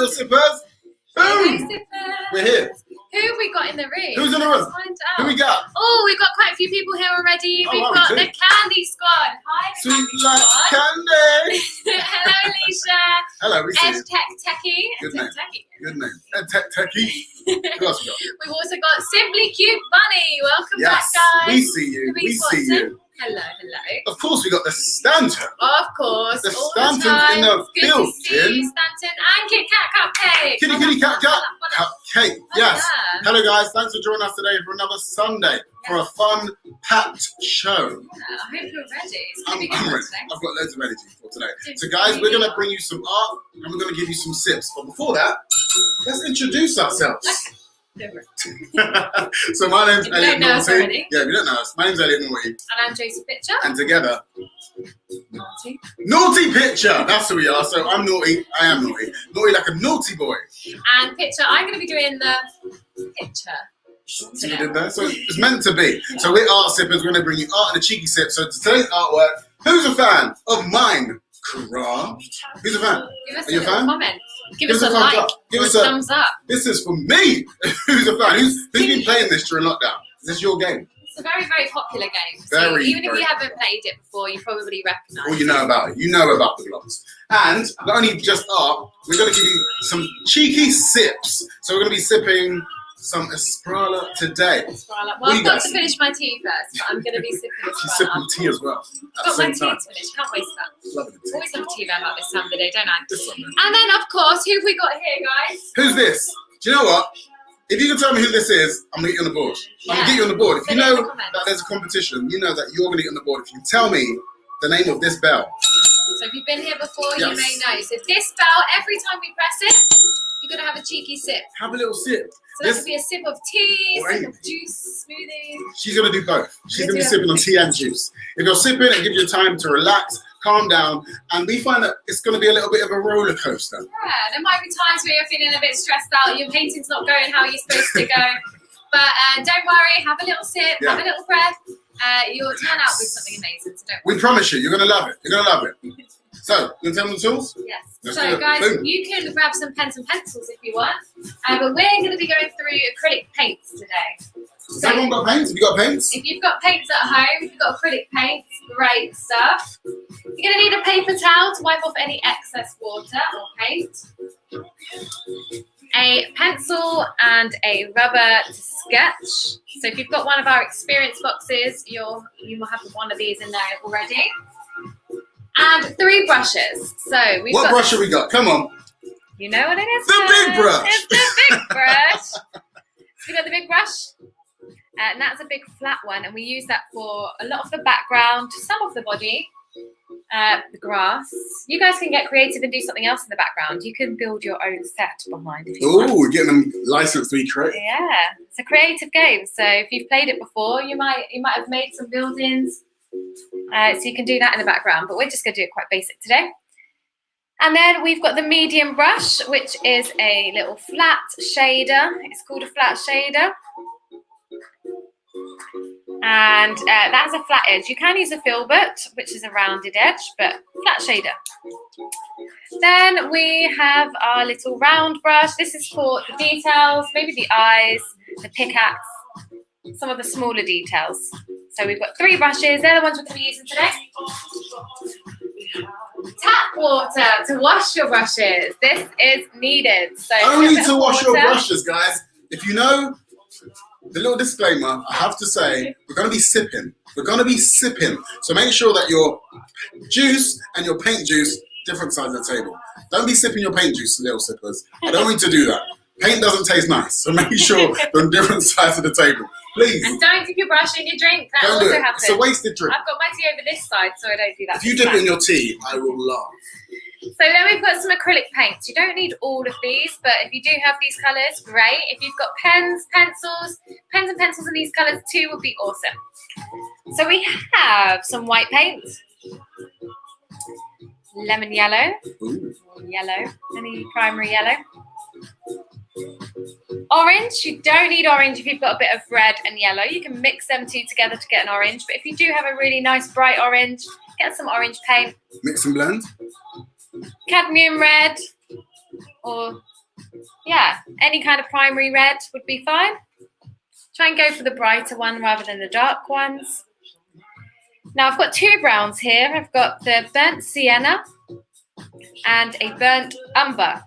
little sippers. Boom! We're here. Who have we got in the room? Who's in the room? Let's find out. Who we got? Oh, we've got quite a few people here already. Oh, We've wow, got we do. the Candy Squad. Hi, the Sweet Candy like Squad. candy. Hello, Alicia. Hello, we see Ed you. Tech Techie. Good Ed name. Tech Techie. Good name. Ed Tech Techie. Who else we got? We've also got Simply Cute Bunny. Welcome back, Yes, guys. we see you. We Louise see Watson. you. Hello, hello. Of course, we got the Stanton. Of course, The all Stanton's the time. in the Good to see you, building. Stanton. And Kit Kat Cupcake. Kitty cat cupcake. Yes. Yeah. Hello, guys. Thanks for joining us today for another Sunday for a fun, packed show. I hope you're ready. It's gonna be good I'm ready. today. I've got loads of energy for today. So, guys, we're going to bring you some art and we're going to give you some sips. But before that, let's introduce ourselves. So, my name's If you Elliot don't know us Naughty. already. Yeah, if you don't know us, my name's Elliot Naughty. And I'm NorteyPitcher. And together, Naughty. NorteyPitcher. That's who we are. So, I'm naughty. I am naughty. Naughty like a naughty boy. And Pitcher, I'm going to be doing the picture. So we did that. So it's meant to be. So we're art sippers. We're going to bring you art and a cheeky sip. So today's artwork. Who's a fan of Minecraft? Who's a fan? Give us Are you a fan? comment. Give Give us us a a thumbs like. up. Give or us a a- thumbs up. This is for me. Who's a fan? Who's been playing this during lockdown? Is this your game? It's a very, very popular game. So Very, even if very you haven't played it before, you probably recognise All you know about it. You know about the blocks. And not only just art, we're going to give you some cheeky sips. So we're going to be sipping some Esprala today. Well, What do I've you got guys- to finish my tea first, but I'm going to be sipping this She's one sipping up. tea as well at I've the got my same tea time. to finish. Can't waste that. Loving the tea. Always have tea about this time of the day, don't I? This one, man. And then, of course, who have we got here, guys? Who's this? Do you know what? If you can tell me who this is, I'm going to get you on the board. I'm going to get you on the board. If Put you it in know the comments. that there's a competition, you know that you're going to get on the board. If you can tell me the name of this bell. So if you've been here before, Yes. you may know. So this bell, every time we press it, you're going to have a cheeky sip. Have a little sip. So that This- could be a sip of tea, Or sip of anything. juice, smoothie. She's going to do both. She's Gonna going to be do sipping on tea and juice. If you're sipping, it gives you time to relax, calm down, and we find that it's going to be a little bit of a roller coaster. Yeah, there might be times where you're feeling a bit stressed out, your painting's not going how you're supposed to go. But don't worry, have a little sip, Yeah. have a little breath. You'll turn out with something amazing, so don't worry. We promise you, you're going to love it. You're going to love it. So, you can tell them the tools? Yes. Let's So do it. guys, Boom. you can grab some pens and pencils if you want. But we're going to be going through acrylic paints today. Has everyone got paints? Have you got paints? If you've got paints at home, if you've got acrylic paints, great stuff. You're going to need a paper towel to wipe off any excess water or paint. A pencil and a rubber to sketch. So if you've got one of our experience boxes, you will have one of these in there already. And 3 brushes. So we've What got, brush have we got? Come on. you know what it is? The big guys? brush. It's the big brush. So we've got the big brush. And that's a big flat one. And we use that for a lot of the background, some of the body, the grass. You guys can get creative and do something else in the background. You can build your own set behind if you want. Ooh, we're getting them licensed to be creative. Yeah, it's a creative game. So if you've played it before, you might have made some buildings. So you can do that in the background. But we're just going to do it quite basic today. And then we've got the medium brush, which is a little flat shader. It's called a flat shader. And that has a flat edge. You can use a filbert, which is a rounded edge, but flat shader. Then we have our little round brush. This is for the details, maybe the eyes, the pickaxe, some of the smaller details. So we've got 3 brushes. They're the ones we're going to be using today. Tap water to wash your brushes. This is needed. So Only a bit to of wash your water. brushes, guys. If you know, the little disclaimer, I have to say, we're going to be sipping. We're going to be sipping. So make sure that your juice and your paint juice, different sides of the table. Don't be sipping your paint juice, little sippers. I don't want you to do that. Paint doesn't taste nice. So make sure they're on different sides of the table. Please. And don't dip your brush in your drink. That Don't do also it. happens. It's a wasted drink. I've got my tea over this side, so I don't do that. If you dip it in your tea, I will laugh. So then we've got some acrylic paints. You don't need all of these, but if you do have these colours, great. If you've got pens and pencils in these colours too would be awesome. So we have some white paint, lemon yellow, Ooh. yellow, any primary yellow. Orange, you don't need orange if you've got a bit of red and yellow. You can mix them 2 together to get an orange. But if you do have a really nice bright orange, get some orange paint. Mix and blend. Cadmium red or Yeah, any kind of primary red would be fine. Try and go for the brighter one rather than the dark ones. Now I've got two browns here. I've got the burnt sienna and a burnt umber.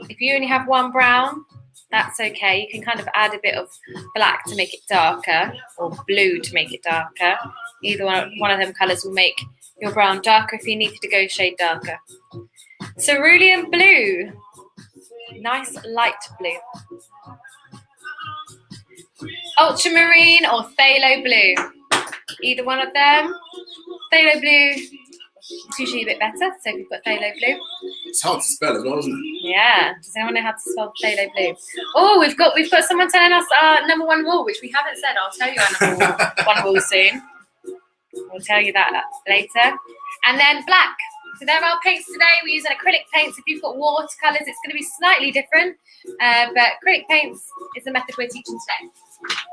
If you only have one brown, that's okay. You can kind of add a bit of black to make it darker, or blue to make it darker. Either one of them colours will make your brown darker if you needed to go a shade darker. Cerulean blue. Nice light blue. Ultramarine or phthalo blue. Either one of them. Phthalo blue is usually a bit better, so if you've got phthalo blue. It's hard to spell as well, isn't it? Yeah. Does anyone know how to spell phthalo blue? Oh, we've got someone telling us our number one rule, which we haven't said. I'll tell you our number one rule soon. We'll tell you that later. And then black. So there are paints today. We're using acrylic paints. If you've got watercolours, it's going to be slightly different. But acrylic paints is the method we're teaching today.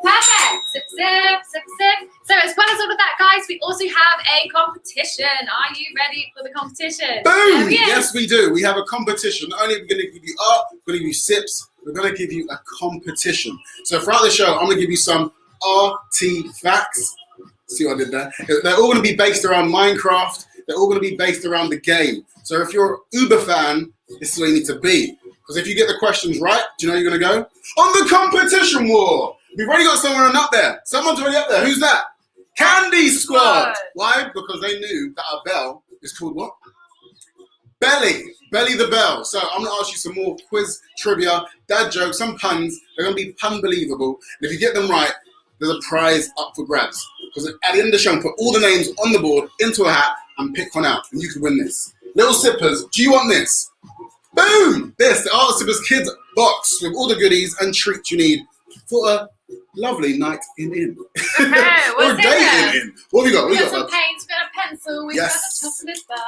Perfect. Sip, sip, sip, sip. So as well as all of that, guys, we also have a competition. Are you ready for the competition? Boom! Yes, we do. We have a competition. Not only are we going to give you art, we're going to give you sips. We're going to give you a competition. So throughout the show, I'm going to give you some arty-facts. See what I did there? They're all going to be based around Minecraft. They're all going to be based around the game. So if you're an Uber fan, this is where you need to be. Because if you get the questions right, do you know where you're going to go? On the competition wall. We've already got someone up there. Someone's already up there. Who's that? Candy Squad. Why? Because they knew that our bell is called what? Belly. Belly the bell. So I'm going to ask you some more quiz, trivia, dad jokes, some puns. They're going to be unbelievable. And if you get them right, there's a prize up for grabs. Because at the end of the show, put all the names on the board into a hat and pick one out, and you can win this. Little Sippers, do you want this? Boom! This, the Art Sippers Kids box with all the goodies and treats you need for a lovely night in. Okay, or a day in. What have we got? We've got some paints, we've got a pencil, we've got a chocolate bar,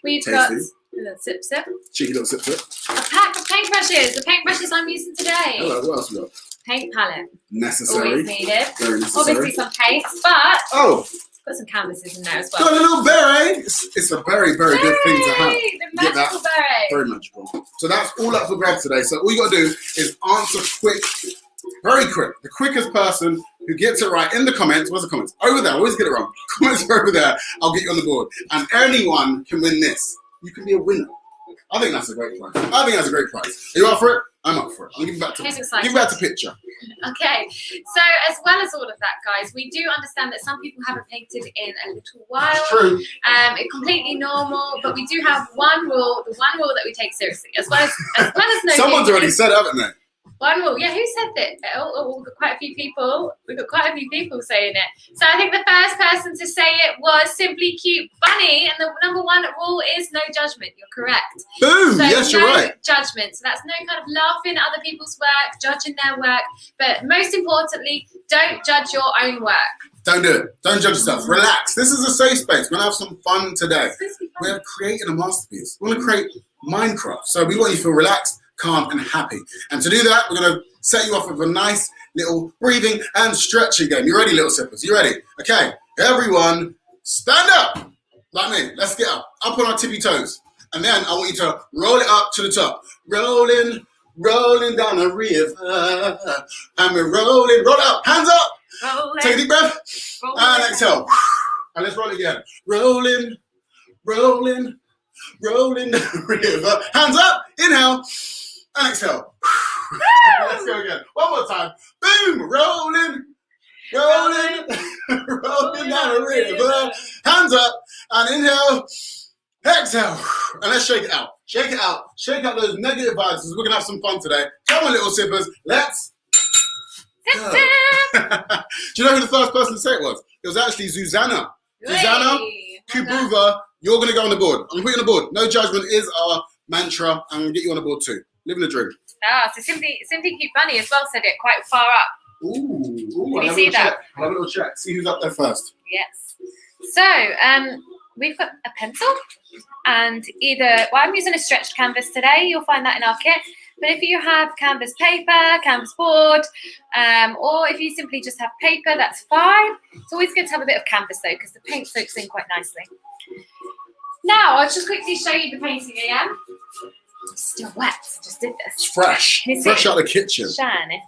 we've got a little sip sip. Cheeky little sip sip. A pack of paintbrushes, the paintbrushes I'm using today. Hello, what else we got? Paint palette. Necessary. Always needed. Very necessary. Obviously some paints, but got some canvases in there as well. Got a little beret. It's a very, very good thing to have. The magical beret. Very magical. So that's all up for grabs today. So all you got to do is answer quick, very quick. The quickest person who gets it right in the comments. Where's the comments? Over there. I always get it wrong. Comments are over there. I'll get you on the board. And anyone can win this. You can be a winner. I think that's a great prize. Are you up for it? I'm up for it. I'll give you back to Picture. Okay, so as well as all of that, guys, we do understand that some people haven't painted in a little while. It's true. It's completely normal, but we do have one rule, the one rule that we take seriously, as well as no. Someone's already said it, haven't they? One rule. Yeah, who said that? We've got quite a few people. We've got quite a few people saying it. So I think the first person to say it was Simply Cute Bunny, and the number one rule is no judgment. You're correct. Boom! So yes, you're right. Judgment. So that's no kind of laughing at other people's work, judging their work, but most importantly, don't judge your own work. Don't do it. Don't judge yourself. Relax. This is a safe space. We're going to have some fun today. We're creating a masterpiece. We want to create Minecraft. So we want you to feel relaxed, calm and happy. And to do that, we're going to set you off with a nice little breathing and stretching game. You ready, little sippers? You ready? Okay, everyone, stand up like me. Let's get up on our tippy toes. And then I want you to roll it up to the top. Rolling down a river. And we're rolling, roll it up, hands up. Rolling. Take a deep breath. Rolling. And exhale. And let's roll it again. Rolling down the river. Hands up, inhale. And exhale. Let's go again. One more time. Boom. Rolling down the river. Hands up. And inhale. Exhale. And let's shake it out. Shake it out. Shake out those negative vibes because we're going to have some fun today. Come on, little sippers. Let's go. Do you know who the first person to say it was? It was actually Susanna. Susanna Kubuva, you're going to go on the board. I'm going to put you on the board. No judgment is our mantra. I'm going to get you on the board too. Living the dream. So Simply Cute Bunny as well said it quite far up. Ooh. Can you see that? I'll have a little check. See who's up there first. Yes. So, we've got a pencil and I'm using a stretched canvas today. You'll find that in our kit. But if you have canvas paper, canvas board, or if you simply just have paper, that's fine. It's always good to have a bit of canvas though, because the paint soaks in quite nicely. Now, I'll just quickly show you the painting again. Still wet. Just did this. It's fresh. Fresh out of the kitchen. Shiny.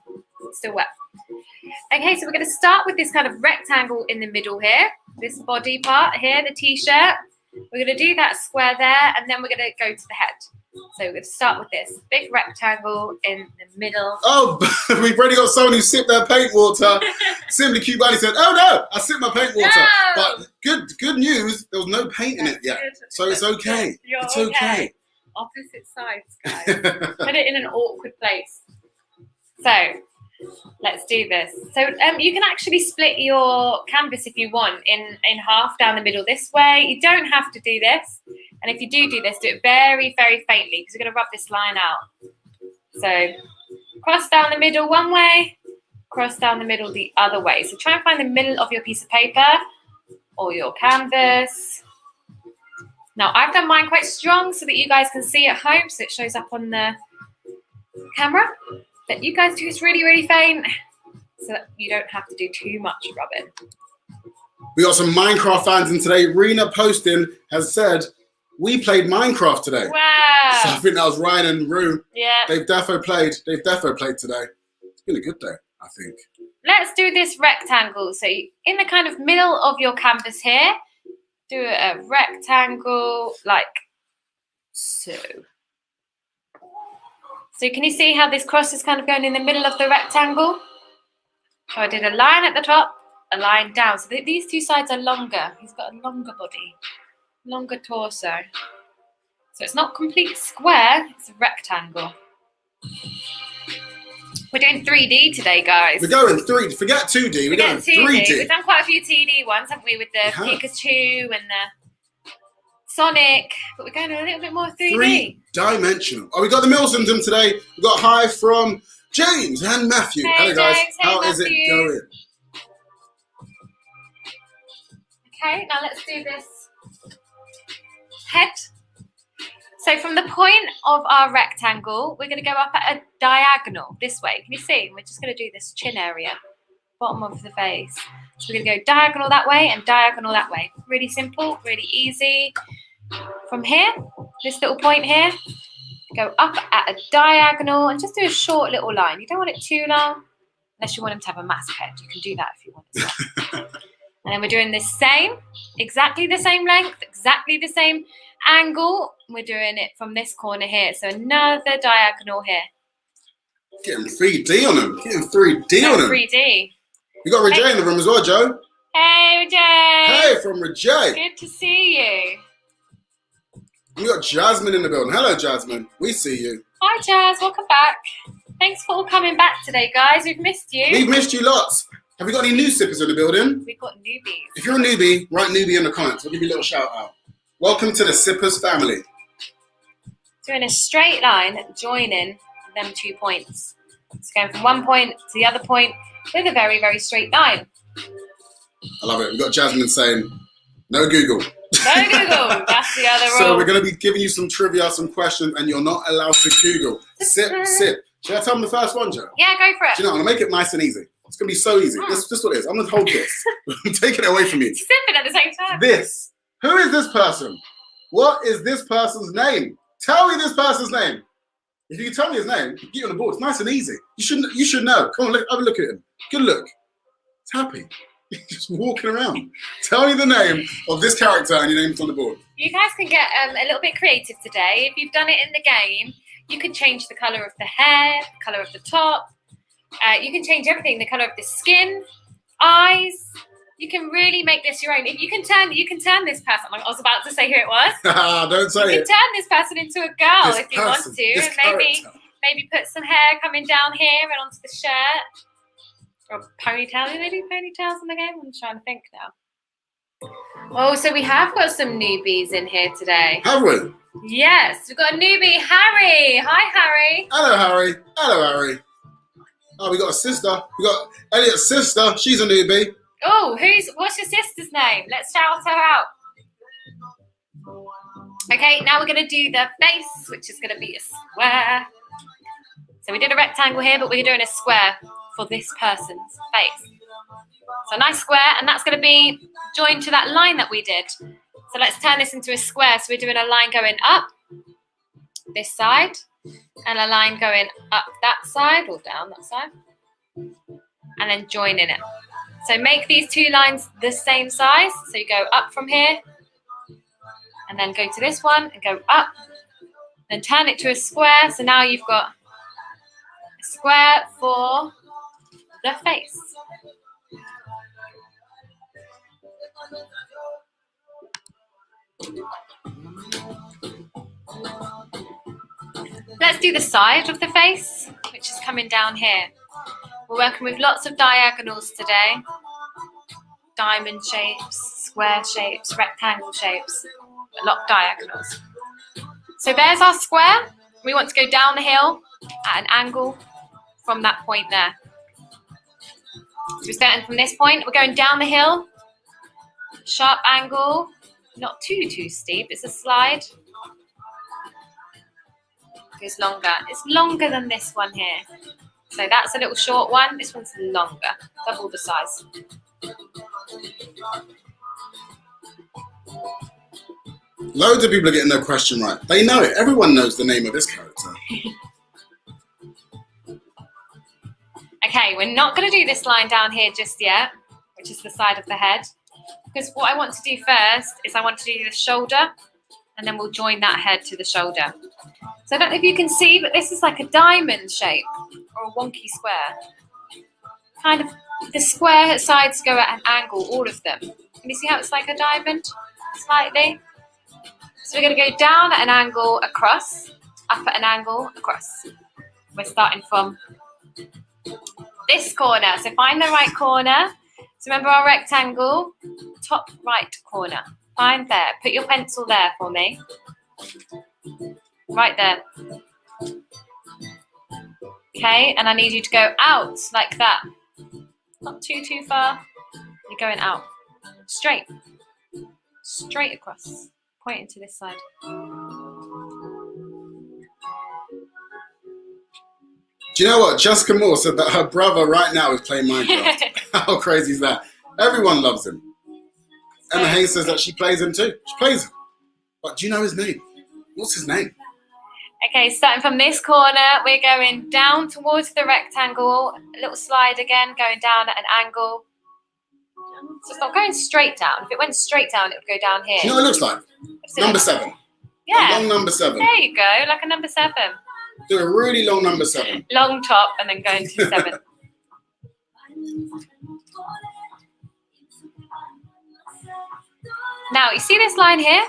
Still wet. Okay, so we're going to start with this kind of rectangle in the middle here. This body part here, the t-shirt. We're going to do that square there, and then we're going to go to the head. So we're going to start with this big good in the middle. Oh, we've already got someone who sipped their paint water. Simply Cute Bunny said, "Oh no, I sipped my paint water." No! But good news, there was no paint in it yet, so it's okay. It's okay. Opposite sides, guys. Put it in an awkward place. So let's do this. So you can actually split your canvas if you want in half down the middle this way. You don't have to do this. And if you do this, do it very, very faintly because we're going to rub this line out. So cross down the middle one way, cross down the middle the other way. So try and find the middle of your piece of paper or your canvas. Now, I've done mine quite strong so that you guys can see at home, so it shows up on the camera. But you guys do this really, really faint so that you don't have to do too much rubbing. We got some Minecraft fans in today. Rena Poston has said, "We played Minecraft today." Wow. So I think that was Ryan and Rue. Yeah. They've defo played today. It's been a good day, I think. Let's do this rectangle. So in the kind of middle of your canvas here, do a rectangle like so. So can you see how this cross is kind of going in the middle of the rectangle? So I did a line at the top, a line down. So these two sides are longer. He's got a longer body, longer torso. So it's not complete square, it's a rectangle. We're doing 3D today, guys. We're going 3D. Forget 2D. We're going 3D. We've done quite a few 2D ones, haven't we? With the Pikachu and the Sonic. But we're going a little bit more 3D. 3-dimensional. Oh, we got the Milsons today. We got hi from James and Matthew. Hey, hello, guys. James. How hey, is it going? Okay, now let's do this head. So from the point of our rectangle, we're going to go up at a diagonal this way. Can you see? We're just going to do this chin area, bottom of the face. So we're going to go diagonal that way and diagonal that way. Really simple, really easy. From here, this little point here, go up at a diagonal and just do a short little line. You don't want it too long, unless you want him to have a massive head. You can do that if you want as well. And then we're doing the same, exactly the same length, exactly the same angle. We're doing it from this corner here. So another diagonal here. Getting 3D on them. Getting 3D on them. 3D. You got Rajay in the room as well, Joe. Hey, Rajay. Hey, from Rajay. Good to see you. We got Jasmine in the building. Hello, Jasmine. We see you. Hi, Jazz. Welcome back. Thanks for all coming back today, guys. We've missed you. We've missed you lots. Have we got any new sippers in the building? We've got newbies. If you're a newbie, write newbie in the comments. We'll give you a little shout out. Welcome to the Sippers family. Doing a straight line, joining them 2 points. It's going from one point to the other point with a very, very straight line. I love it. We've got Jasmine saying, no Google. No Google. That's the other rule. So we're going to be giving you some trivia, some questions, and you're not allowed to Google. Sip. Should I tell them the first one, Joe? Yeah, go for it. Do you know, I'm going to make it nice and easy. It's going to be so easy. This is what it is. I'm going to hold this. I'm taking it away from you. Sipping at the same time. This. Who is this person? What is this person's name? Tell me this person's name. If you can tell me his name, get you on the board. It's nice and easy. You should know. Come on, have a look at him. Good look. He's happy. He's just walking around. Tell me the name of this character and your name's on the board. You guys can get a little bit creative today. If you've done it in the game, you can change the colour of the hair, the colour of the top. You can change everything, the colour of the skin, eyes. You can really make this your own. If you can turn this person. I was about to say who it was. Don't say it. You can turn this person into a girl if you want to, and character. maybe put some hair coming down here and onto the shirt, or ponytail. Do they do ponytails in the game? I'm trying to think now. Oh, so we have got some newbies in here today. Have we? Yes, we've got a newbie, Harry. Hi, Harry. Hello, Harry. Hello, Harry. Oh, we got a sister. We got Elliot's sister. She's a newbie. Oh, what's your sister's name? Let's shout her out. Okay, now we're going to do the face, which is going to be a square. So we did a rectangle here, but we're doing a square for this person's face. So a nice square, and that's going to be joined to that line that we did. So let's turn this into a square. So we're doing a line going up this side, and a line going up that side or down that side, and then join in it. So make these two lines the same size. So you go up from here, and then go to this one and go up, then turn it to a square. So now you've got a square for the face. Let's do the side of the face, which is coming down here. We're working with lots of diagonals today. Diamond shapes, square shapes, rectangle shapes, a lot of diagonals. So there's our square. We want to go down the hill at an angle from that point there. So we're starting from this point. We're going down the hill, sharp angle, not too steep. It's a slide. It's longer. It's longer than this one here. So that's a little short one. This one's longer, double the size. Loads of people are getting their question right. They know it. Everyone knows the name of this character. Okay, we're not going to do this line down here just yet, which is the side of the head. Because what I want to do first is I want to do the shoulder, and then we'll join that head to the shoulder. So I don't know if you can see, but this is like a diamond shape or a wonky square. Kind of, the square sides go at an angle, all of them. Can you see how it's like a diamond, slightly? So we're going to go down at an angle across, up at an angle across. We're starting from this corner. So find the right corner. So remember our rectangle, top right corner. Find there. Put your pencil there for me. Right there. Okay, and I need you to go out like that. Not too far. You're going out. Straight. Straight across. Pointing to this side. Do you know what? Jessica Moore said that her brother right now is playing Minecraft. How crazy is that? Everyone loves him. Emma Hayes says that she plays him too. She plays him. But do you know his name? What's his name? Okay, starting from this corner, we're going down towards the rectangle. A little slide again, going down at an angle. So it's not going straight down. If it went straight down, it would go down here. Do you know what it looks like? Number 7. Yeah. A long number 7. There you go, like a number 7. Do a really long number 7. Long top and then going to 7. Now, you see this line here?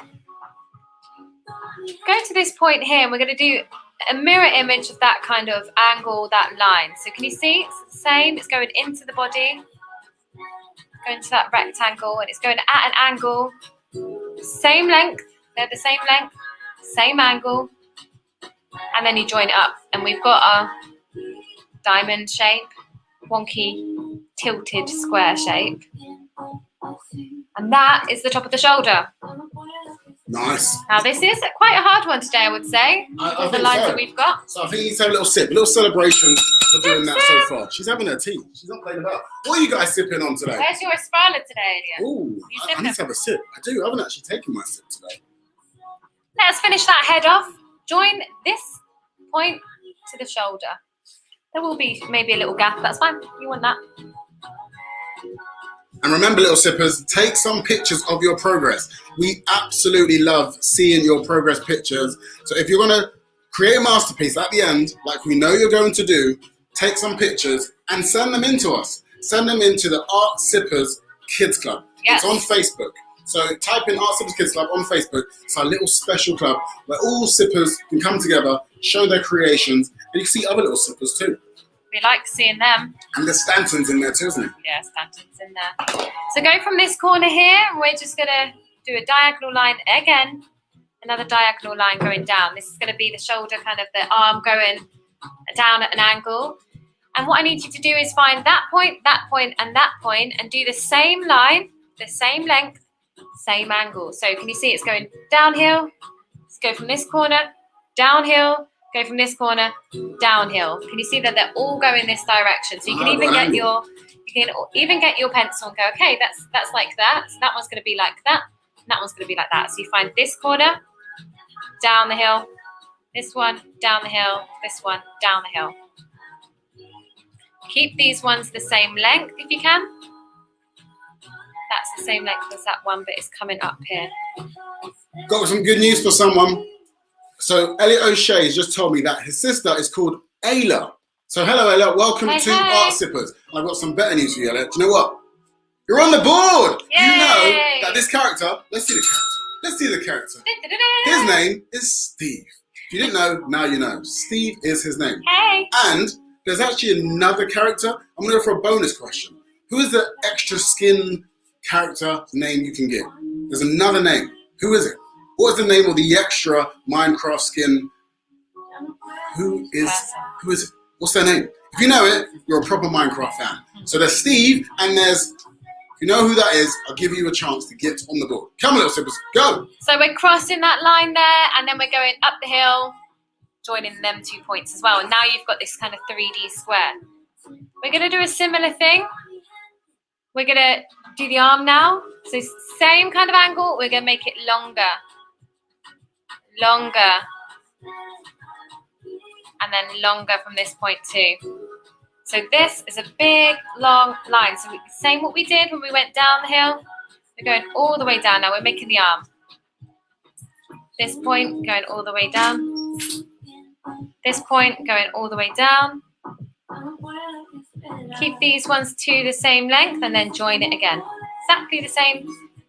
Go to this point here and we're going to do a mirror image of that kind of angle, that line. So can you see? It's the same. It's going into the body. Going to that rectangle and it's going at an angle. Same length. They're the same length. Same angle. And then you join it up. And we've got our diamond shape. Wonky, tilted square shape. And that is the top of the shoulder. Nice. Now this is quite a hard one today, I would say. I The lines that we've got. So I think you need to have a little sip, a little celebration for doing that so far. She's having her tea. She's not playing about. What are you guys sipping on today? Where's your Esprala today, Elia? Ooh, I need to have a sip. I do. I haven't actually taken my sip today. Let's finish that head off. Join this point to the shoulder. There will be maybe a little gap. That's fine. You want that. And remember, little sippers, take some pictures of your progress. We absolutely love seeing your progress pictures. So if you're going to create a masterpiece at the end, like we know you're going to do, take some pictures and send them in to us. Send them into the Art Sippers Kids Club. Yes. It's on Facebook. So type in Art Sippers Kids Club on Facebook. It's our little special club where all sippers can come together, show their creations, and you can see other little sippers too. We like seeing them. And there's Stanton's in there too, isn't it? Yeah, Stanton's in there. So go from this corner here, and we're just going to do a diagonal line again. Another diagonal line going down. This is going to be the shoulder, kind of the arm going down at an angle. And what I need you to do is find that point, and that point, and do the same line, the same length, same angle. So can you see it's going downhill? Let's go from this corner, downhill. Go from this corner downhill. Can you see that they're all going this direction? So you can even get your pencil and go, okay, that's like that. So that one's going to be like that. And that one's going to be like that. So you find this corner, down the hill, this one down the hill, this one down the hill. Keep these ones the same length if you can. That's the same length as that one, but it's coming up here. Got some good news for someone. So Elliot O'Shea's just told me that his sister is called Ayla. So hello Ayla, welcome to Art Sippers. I've got some better news for you, Elliot. Do you know what? You're on the board! Yay! You know that this character, let's see the character. Let's see the character. His name is Steve. If you didn't know, now you know. Steve is his name. Hey! And there's actually another character. I'm gonna go for a bonus question. Who is the extra skin character name you can give? There's another name. Who is it? What is the name of the extra Minecraft skin? Who is it? What's their name? If you know it, you're a proper Minecraft fan. So there's Steve, and there's, if you know who that is, I'll give you a chance to get on the board. Come on, little sippers, go! So we're crossing that line there, and then we're going up the hill, joining them 2 points as well. And now you've got this kind of 3D square. We're going to do a similar thing. We're going to do the arm now. So same kind of angle, we're going to make it longer. Longer. And then longer from this point too. So this is a big, long line. So same what we did when we went down the hill. We're going all the way down now. We're making the arm. This point going all the way down. This point going all the way down. Keep these ones to the same length and then join it again. Exactly the same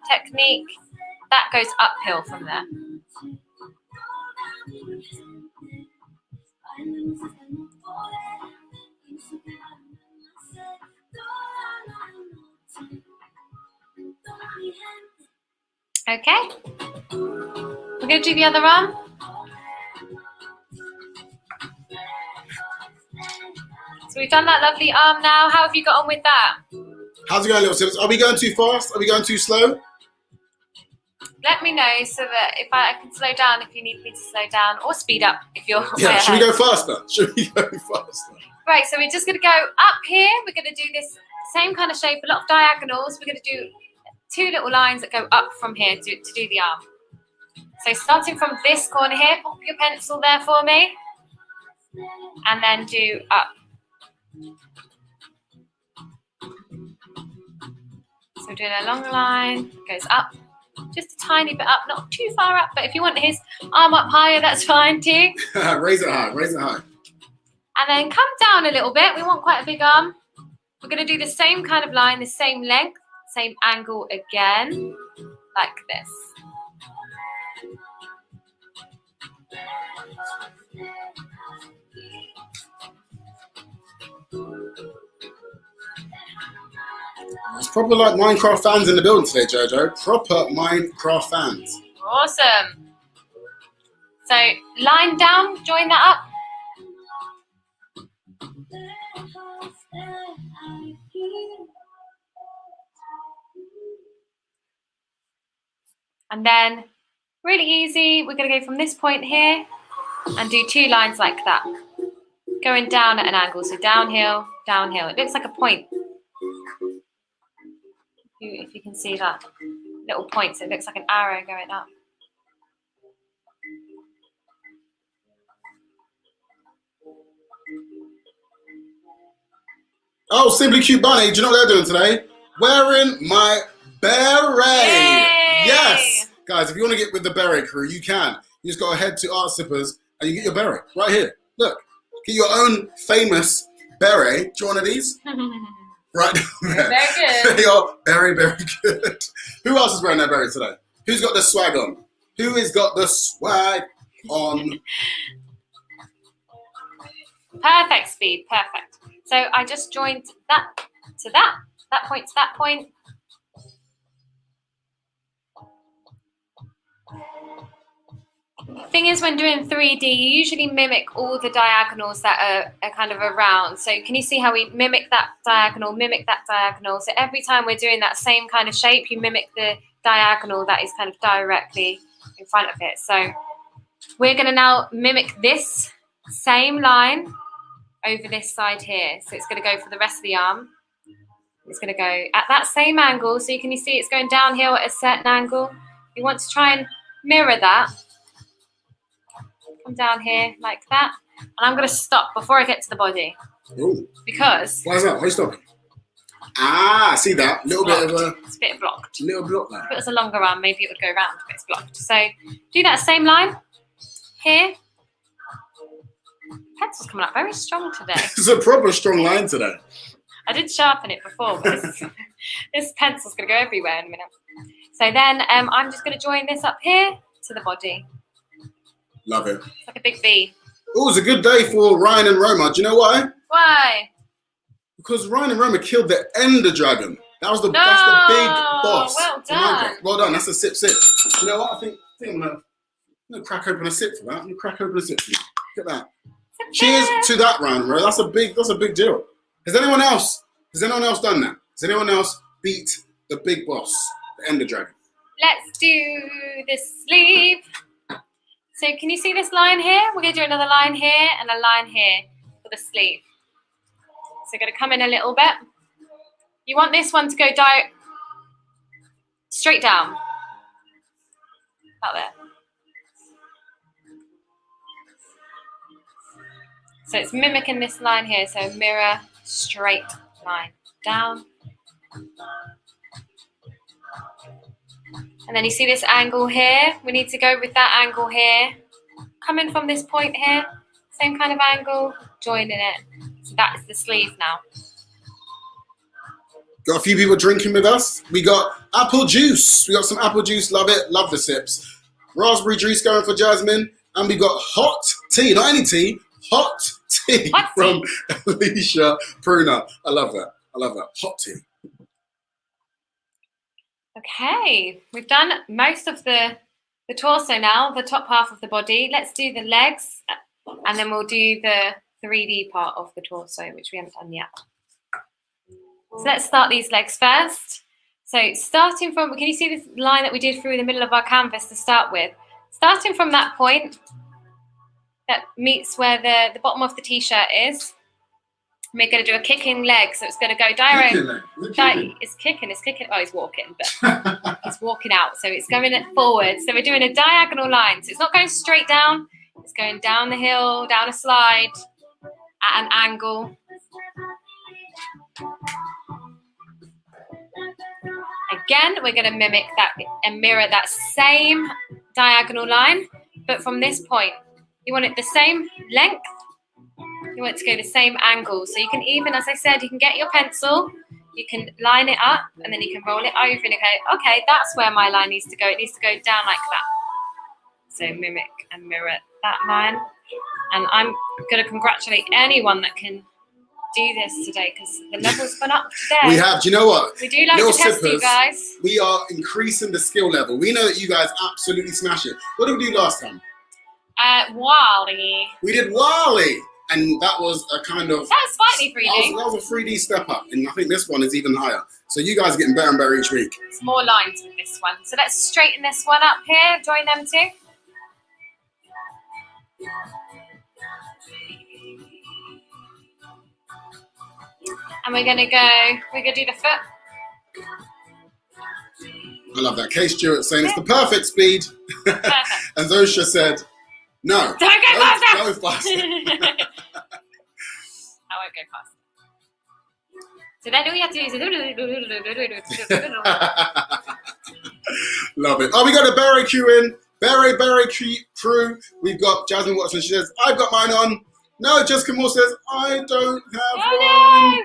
technique. That goes uphill from there. Okay, we're going to do the other arm. So we've done that lovely arm now. How have you got on with that? How's it going, little sippers? Are we going too fast? Are we going too slow? Let me know so that if I can slow down if you need me to slow down, or speed up if you're Yeah, should we go faster? Should we go faster? Right, so we're just going to go up here. We're going to do this same kind of shape, a lot of diagonals. We're going to do 2 little lines that go up from here to do the arm. So starting from this corner here, pop your pencil there for me. And then do up. So we're doing a long line, goes up. Just a tiny bit up, not too far up, but if you want his arm up higher, that's fine too. Raise it high, raise it high. And then come down a little bit. We want quite a big arm. We're going to do the same kind of line, the same length, same angle again, like this. It's proper like Minecraft fans in the building today, Jojo. Proper Minecraft fans. Awesome. So line down, join that up. And then, really easy, we're going to go from this point here and do 2 lines like that. Going down at an angle, so downhill, downhill. It looks like a point. If you can see that little point, so it looks like an arrow going up. Oh, Simply Cute Bunny, do you know what they're doing today? Wearing my beret. Yay! Yes. Guys, if you want to get with the beret crew, you can. You just go ahead to Art Sippers and you get your beret right here. Look, get your own famous beret. Do you want one of these? Right down there. Very good. They are very, very good. Who else is wearing their beret today? Who's got the swag on? Who has got the swag on? Perfect speed, perfect. So I just joined that to that point to that point. Thing is, when doing 3D, you usually mimic all the diagonals that are kind of around. So can you see how we mimic that diagonal, mimic that diagonal? So every time we're doing that same kind of shape, you mimic the diagonal that is kind of directly in front of it. So we're going to now mimic this same line over this side here. So it's going to go for the rest of the arm. It's going to go at that same angle. So you see it's going downhill at a certain angle. You want to try and mirror that. come down here like that. And I'm going to stop before I get to the body. Ooh. Because... Why is that? Why are you stopping? Ah, see that? Little bit of a... It's a bit blocked. Little block there. If it was a longer arm, maybe it would go round, but it's blocked. So do that same line here. Pencil's coming up very strong today. It's a proper strong line today. I did sharpen it before, but this pencil's going to go everywhere in a minute. So then I'm just going to join this up here to the body. Love it. It's like a big V. It was a good day for Ryan and Roma. Do you know why? Why? Because Ryan and Roma killed the Ender Dragon. That's the big boss. Well done. Well done. That's a sip. You know what? I think I'm gonna crack open a sip for that. I'm gonna crack open a sip for you. Look at that. Cheers to that, Ryan and Roma. That's a big deal. Has anyone else done that? Has anyone else beat the big boss, the Ender Dragon? Let's do the sleeve. So can you see this line here? We're going to do another line here and a line here for the sleeve. So we're going to come in a little bit. You want this one to go straight down. About there. So it's mimicking this line here. So mirror, straight line down. And then you see this angle here. We need to go with that angle here. Coming from this point here. Same kind of angle. Joining it. So that is the sleeve now. Got a few people drinking with us. We got apple juice. We got some apple juice. Love it. Love the sips. Raspberry juice going for Jasmine. And we got hot tea. Not any tea. Hot tea from Alicia Pruna. I love that. Hot tea. Okay, we've done most of the torso now, the top half of the body. Let's do the legs, and then we'll do the 3D part of the torso, which we haven't done yet. So let's start these legs first. So starting from, can you see this line that we did through the middle of our canvas to start with? Starting from that point that meets where the bottom of the t-shirt is, we're going to do a kicking leg, so it's going to go direct. It's kicking. Oh, he's walking, but he's walking out, so it's going forward. So we're doing a diagonal line. So it's not going straight down. It's going down the hill, down a slide, at an angle. Again, we're going to mimic that and mirror that same diagonal line, but from this point, you want it the same length. You want it to go the same angle. So you can even, as I said, you can get your pencil, you can line it up, and then you can roll it over and go, okay, that's where my line needs to go. It needs to go down like that. So mimic and mirror that line. And I'm going to congratulate anyone that can do this today, because the level's gone up today. We have. Do you know what? We do like Little to test sippers, you guys. We are increasing the skill level. We know that you guys absolutely smash it. What did we do last time? Wally. We did Wally. And that was a kind of... That was slightly 3D. That was a 3D step up. And I think this one is even higher. So you guys are getting better and better each week. It's more lines with this one. So let's straighten this one up here. Join them two. And we're going to do the foot. I love that. Kay Stewart saying it's the perfect speed. And Zosha said, no. Don't go faster. Go faster. I won't go faster. So then all you have to do is... Love it. Oh, we got a Berry crew in. Berry crew. We've got Jasmine Watson. She says, I've got mine on. No, Jessica Moore says, I don't have one. No.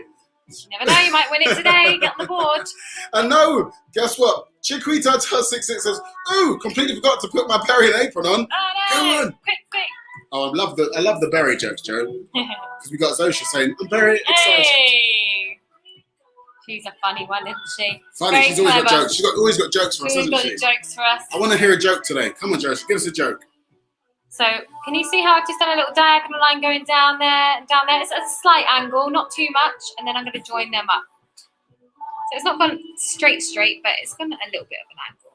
You never know, you might win it today. Get on the board. And no, guess what? Chiquita 66 says, oh, completely forgot to put my Berry and apron on. Oh, Go no. on. Quick. Oh, I love the Berry jokes, Joe. Because we got Zosha saying, I'm very excited. Hey. She's a funny one, isn't she? Funny, Very she's always got clever. jokes. She's always got jokes for us, She's hasn't got she? jokes for us. I want to hear a joke today. Come on, Joe, give us a joke. So, can you see how I've just done a little diagonal line going down there and down there? It's at a slight angle, not too much, and then I'm going to join them up. So it's not gone straight, but it's gone a little bit of an angle.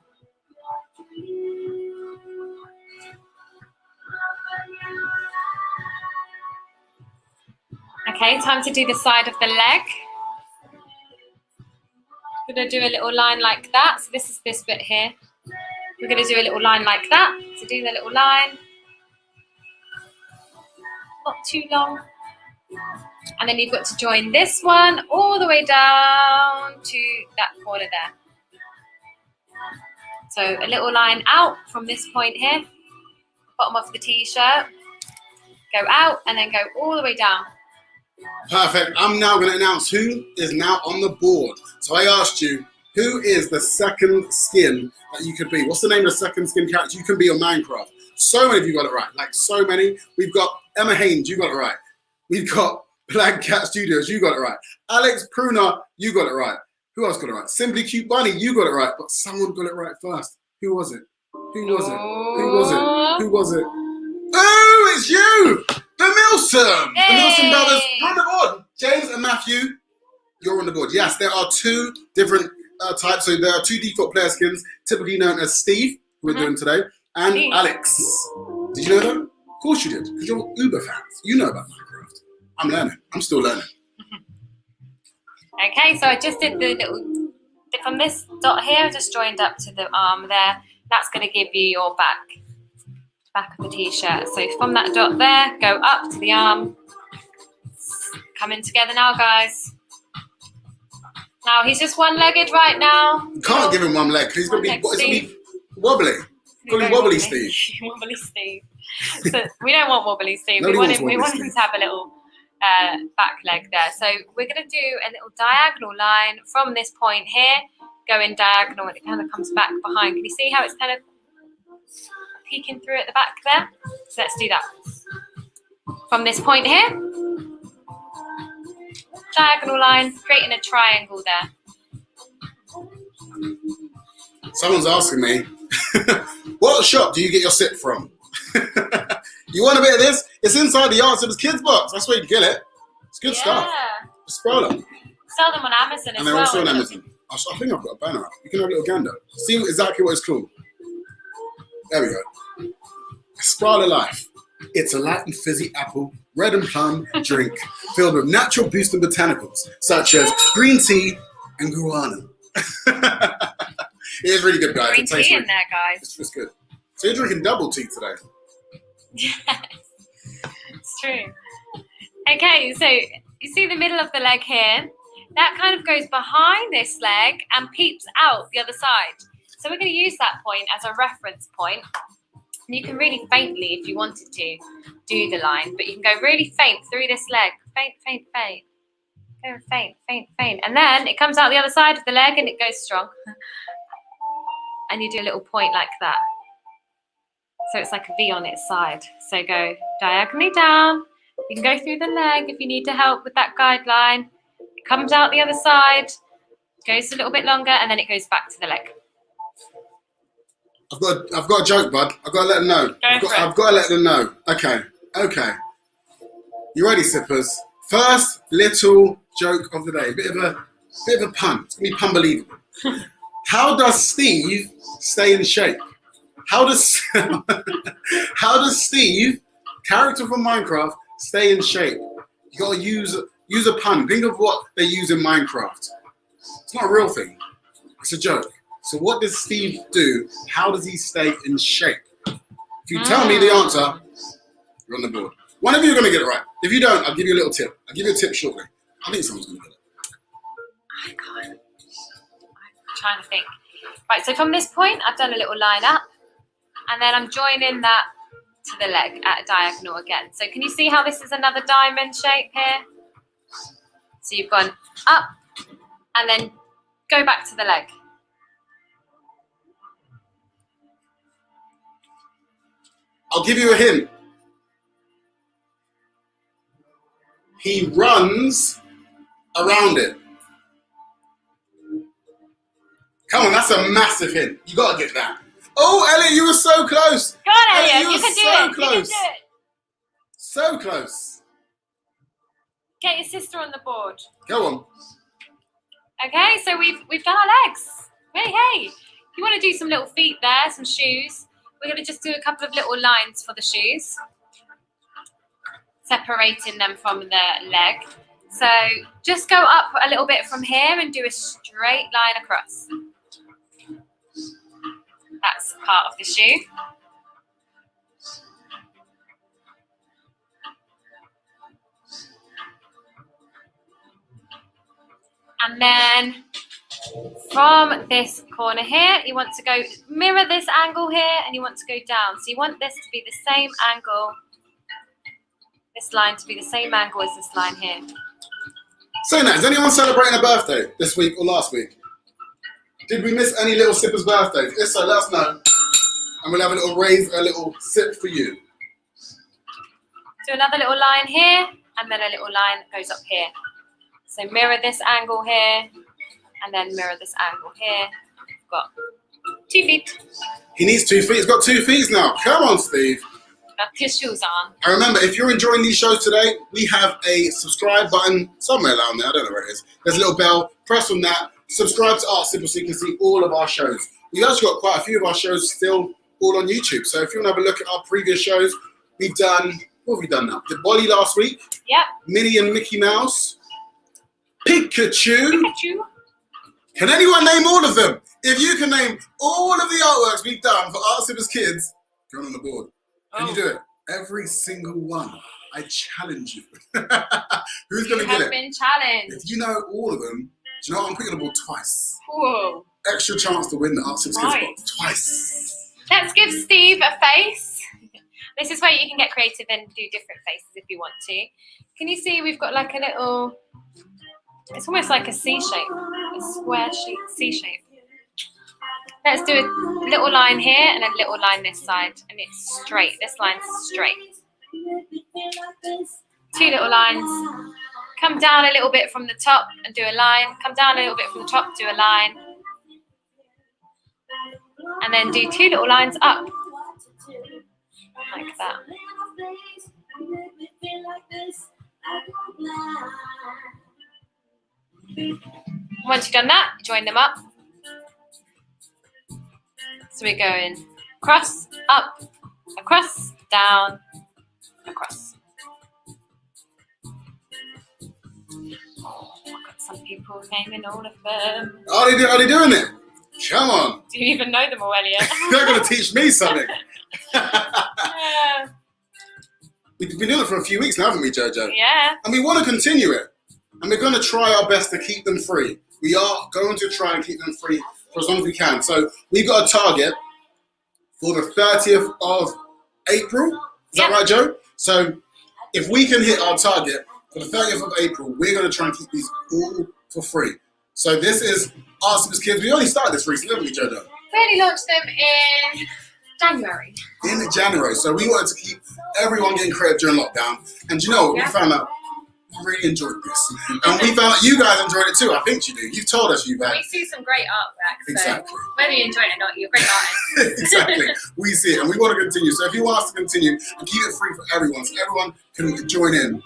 Okay, time to do the side of the leg. We're going to do a little line like that. So this is this bit here. We're going to do a little line like that. So do the little line. not too long. And then you've got to join this one all the way down to that corner there. So a little line out from this point here, bottom of the t-shirt, go out and then go all the way down. Perfect. I'm now going to announce who is now on the board. So I asked you, who is the second skin that you could be? What's the name of the second skin character you can be on Minecraft? So many of you got it right. Like so many. We've got Emma Haynes, you got it right. We've got Black Cat Studios, you got it right. Alex Pruner, you got it right. Who else got it right? Simply Cute Bunny, you got it right. But someone got it right first. Who was it? Who was it? Who was it? Who was it? Oh, it's you! The Milsom! The Milsom brothers, you're on the board. James and Matthew, you're on the board. Yes, there are two different types. So there are two default player skins, typically known as Steve, who we're doing today, and Steve. Alex. Did you know that? Of course you did, because you're Uber fans. You know about Minecraft. I'm learning. I'm still learning. Okay, so I just did the little, from this dot here, I just joined up to the arm there. That's going to give you your back of the t-shirt. So from that dot there, go up to the arm. Coming together now, guys. Now, he's just one-legged right now. You can't give him one leg, because he's going to be, what, be wobbly. Call him Wobbly Steve. Wobbly Steve. So we don't want Wobbly Steve. Nobody we want him to have a little back leg there. So we're going to do a little diagonal line from this point here, going diagonal, and it kind of comes back behind. Can you see how it's kind of peeking through at the back there? So let's do that. From this point here, diagonal line, creating a triangle there. Someone's asking me, what shop do you get your sip from? You want a bit of this? It's inside the Answers Kids box. That's where you get it. It's good stuff. Scroll up. Sell them on Amazon as well. And they're also on Amazon. I think I've got a banner up. You can have a little gander. See exactly what it's called. There we go. Sprout of Life. It's a light and fizzy apple, red and plum drink filled with natural boosting botanicals such as green tea and guarana. It is really good, guys. Green tea in there, guys. It's good. So you're drinking double tea today? Yes, it's true. Okay, so you see the middle of the leg here? That kind of goes behind this leg and peeps out the other side. So we're going to use that point as a reference point. And you can really faintly, if you wanted to, do the line, but you can go really faint through this leg. Faint, faint, faint. Go faint, faint, faint. And then it comes out the other side of the leg and it goes strong. And you do a little point like that. So it's like a V on its side. So go diagonally down. You can go through the leg if you need to help with that guideline. It comes out the other side, goes a little bit longer, and then it goes back to the leg. I've got a joke, bud. I've got to let them know. I've got to let them know. Okay. You ready, sippers? First little joke of the day. Bit of a pun. It's gonna be pun-believable. How does Steve stay in shape? How does Steve, character from Minecraft, stay in shape? You gotta use a pun. Think of what they use in Minecraft. It's not a real thing. It's a joke. So what does Steve do? How does he stay in shape? If you tell me the answer, you're on the board. One of you are going to get it right. If you don't, I'll give you a little tip. I'll give you a tip shortly. I think someone's going to get it. I can't. I'm trying to think. Right, so from this point, I've done a little line up. And then I'm joining that to the leg at a diagonal again. So can you see how this is another diamond shape here? So you've gone up and then go back to the leg. I'll give you a hint. He runs around it. Come on, that's a massive hint. You got to get that. Oh, Elliot, you were so close. Go on, Elliot. You can do so it. Close. You can do it. So close. Get your sister on the board. Go on. Okay, so we've done our legs. Hey. If you want to do some little feet there, some shoes, we're going to just do a couple of little lines for the shoes, separating them from the leg. So just go up a little bit from here and do a straight line across. That's part of the shoe. And then from this corner here, you want to go mirror this angle here, and you want to go down. So you want this to be the same angle, this line to be the same angle as this line here. So now, is anyone celebrating a birthday this week or last week? Did we miss any little sippers' birthdays? If so, let us know. And we'll have a little sip for you. Do another little line here, and then a little line that goes up here. So mirror this angle here, and then mirror this angle here. We've got 2 feet. He needs 2 feet. He's got 2 feet now. Come on, Steve. Got his shoes on. And remember, if you're enjoying these shows today, we have a subscribe button somewhere down there. I don't know where it is. There's a little bell. Press on that. Subscribe to Art Simple so you can see all of our shows. We've actually got quite a few of our shows still all on YouTube. So if you want to have a look at our previous shows, we've done, what have we done now? Did Bolly last week? Yep. Minnie and Mickey Mouse. Pikachu. Pikachu. Can anyone name all of them? If you can name all of the artworks we've done for Art Simple Kids, go on the board. Can you do it? Every single one. I challenge you. Who's going to get it? You have been challenged. If you know all of them, do you know what? I'm putting on the board twice. Whoa. Extra chance to win the Art Simple Kids box. Twice. Let's give Steve a face. This is where you can get creative and do different faces if you want to. Can you see we've got like a little, it's almost like a C shape, a square C shape. Let's do a little line here and a little line this side, and it's straight. This line's straight. 2 little lines. Come down a little bit from the top and do a line. Come down a little bit from the top, do a line. And then do 2 little lines up. Like that. Once you've done that, join them up. So we're going across, up, across, down, across. Oh, I've got some people naming all of them. Are they doing it? Come on. Do you even know them all, Elliot? They're going to teach me something. We've been doing it for a few weeks now, haven't we, Jojo? Yeah. And we want to continue it. And we're going to try our best to keep them free. We are going to try and keep them free for as long as we can. So we've got a target for the 30th of April. Is that right, Joe? So if we can hit our target for the 30th of April, we're going to try and keep these all for free. So this is Art Simple Kids. We only started this recently, haven't we, Jojo? We only launched them in January. In January. So we wanted to keep everyone getting creative during lockdown. And you know what? We found out we really enjoyed this. And we found out you guys enjoyed it too. I think you do. You've told us you've had. We see some great artwork. So exactly. whether you enjoy it or not, you're a great artist. Exactly. We see it and we want to continue. So if you want us to continue and keep it free for everyone, so everyone can join in,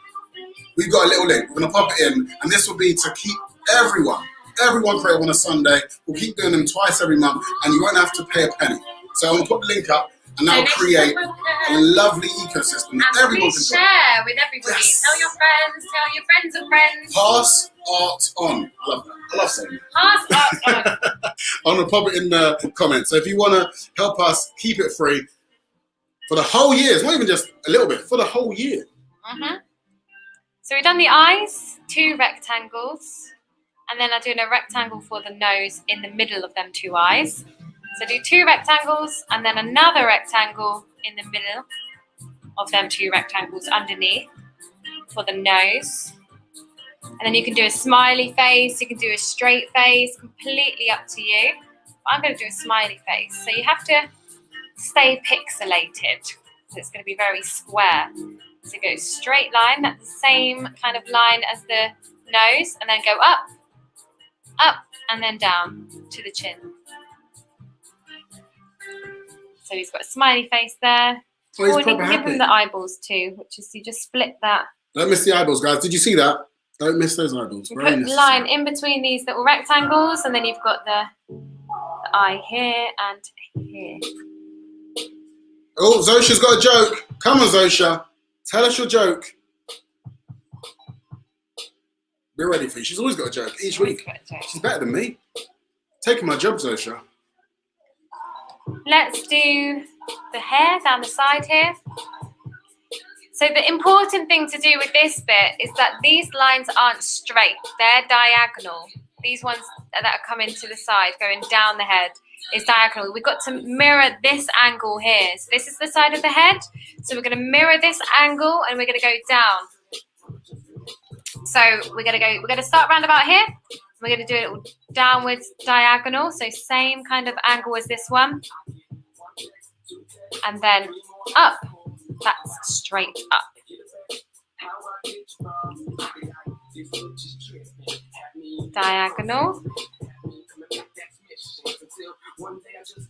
we've got a little link. We're going to pop it in. And this will be to keep everyone creative on a Sunday. We'll keep doing them twice every month and you won't have to pay a penny. So I'm going to put the link up and that will create a lovely ecosystem that everyone can share with everybody. Yes. Tell your friends of friends. Pass art on. I love that. I love saying it. Pass art on. I'm going to pop it in the comments. So if you want to help us keep it free for the whole year, it's not even just a little bit, for the whole year. Mm-hmm. So we've done the eyes, 2 rectangles. And then I'm doing a rectangle for the nose in the middle of them 2 eyes. So do 2 rectangles and then another rectangle in the middle of them 2 rectangles underneath for the nose. And then you can do a smiley face, you can do a straight face, completely up to you. But I'm going to do a smiley face. So you have to stay pixelated because it's going to be very square. So go straight line, that's the same kind of line as the nose, and then go up, and then down to the chin. So he's got a smiley face there. Oh, he's or you proper can give happy. him the eyeballs too, which is you just split that. Don't miss the eyeballs, guys. Did you see that? Don't miss those eyeballs. You Very put the necessary. line in between these little rectangles, and then you've got the eye here and here. Oh, Zosha's got a joke. Come on, Zosha. Tell us your joke. We're ready for you. She's always got a joke each week. She's better than me. Taking my job, Zosha. Let's do the hair down the side here. So the important thing to do with this bit is that these lines aren't straight, they're diagonal. these ones that are coming to the side, going down the head, is diagonal. We've got to mirror this angle here. So this is the side of the head. So we're going to mirror this angle and we're going to go down. So we're going to start round about here. We're going to do a little downwards diagonal. So same kind of angle as this one. And then up. That's straight up. Diagonal.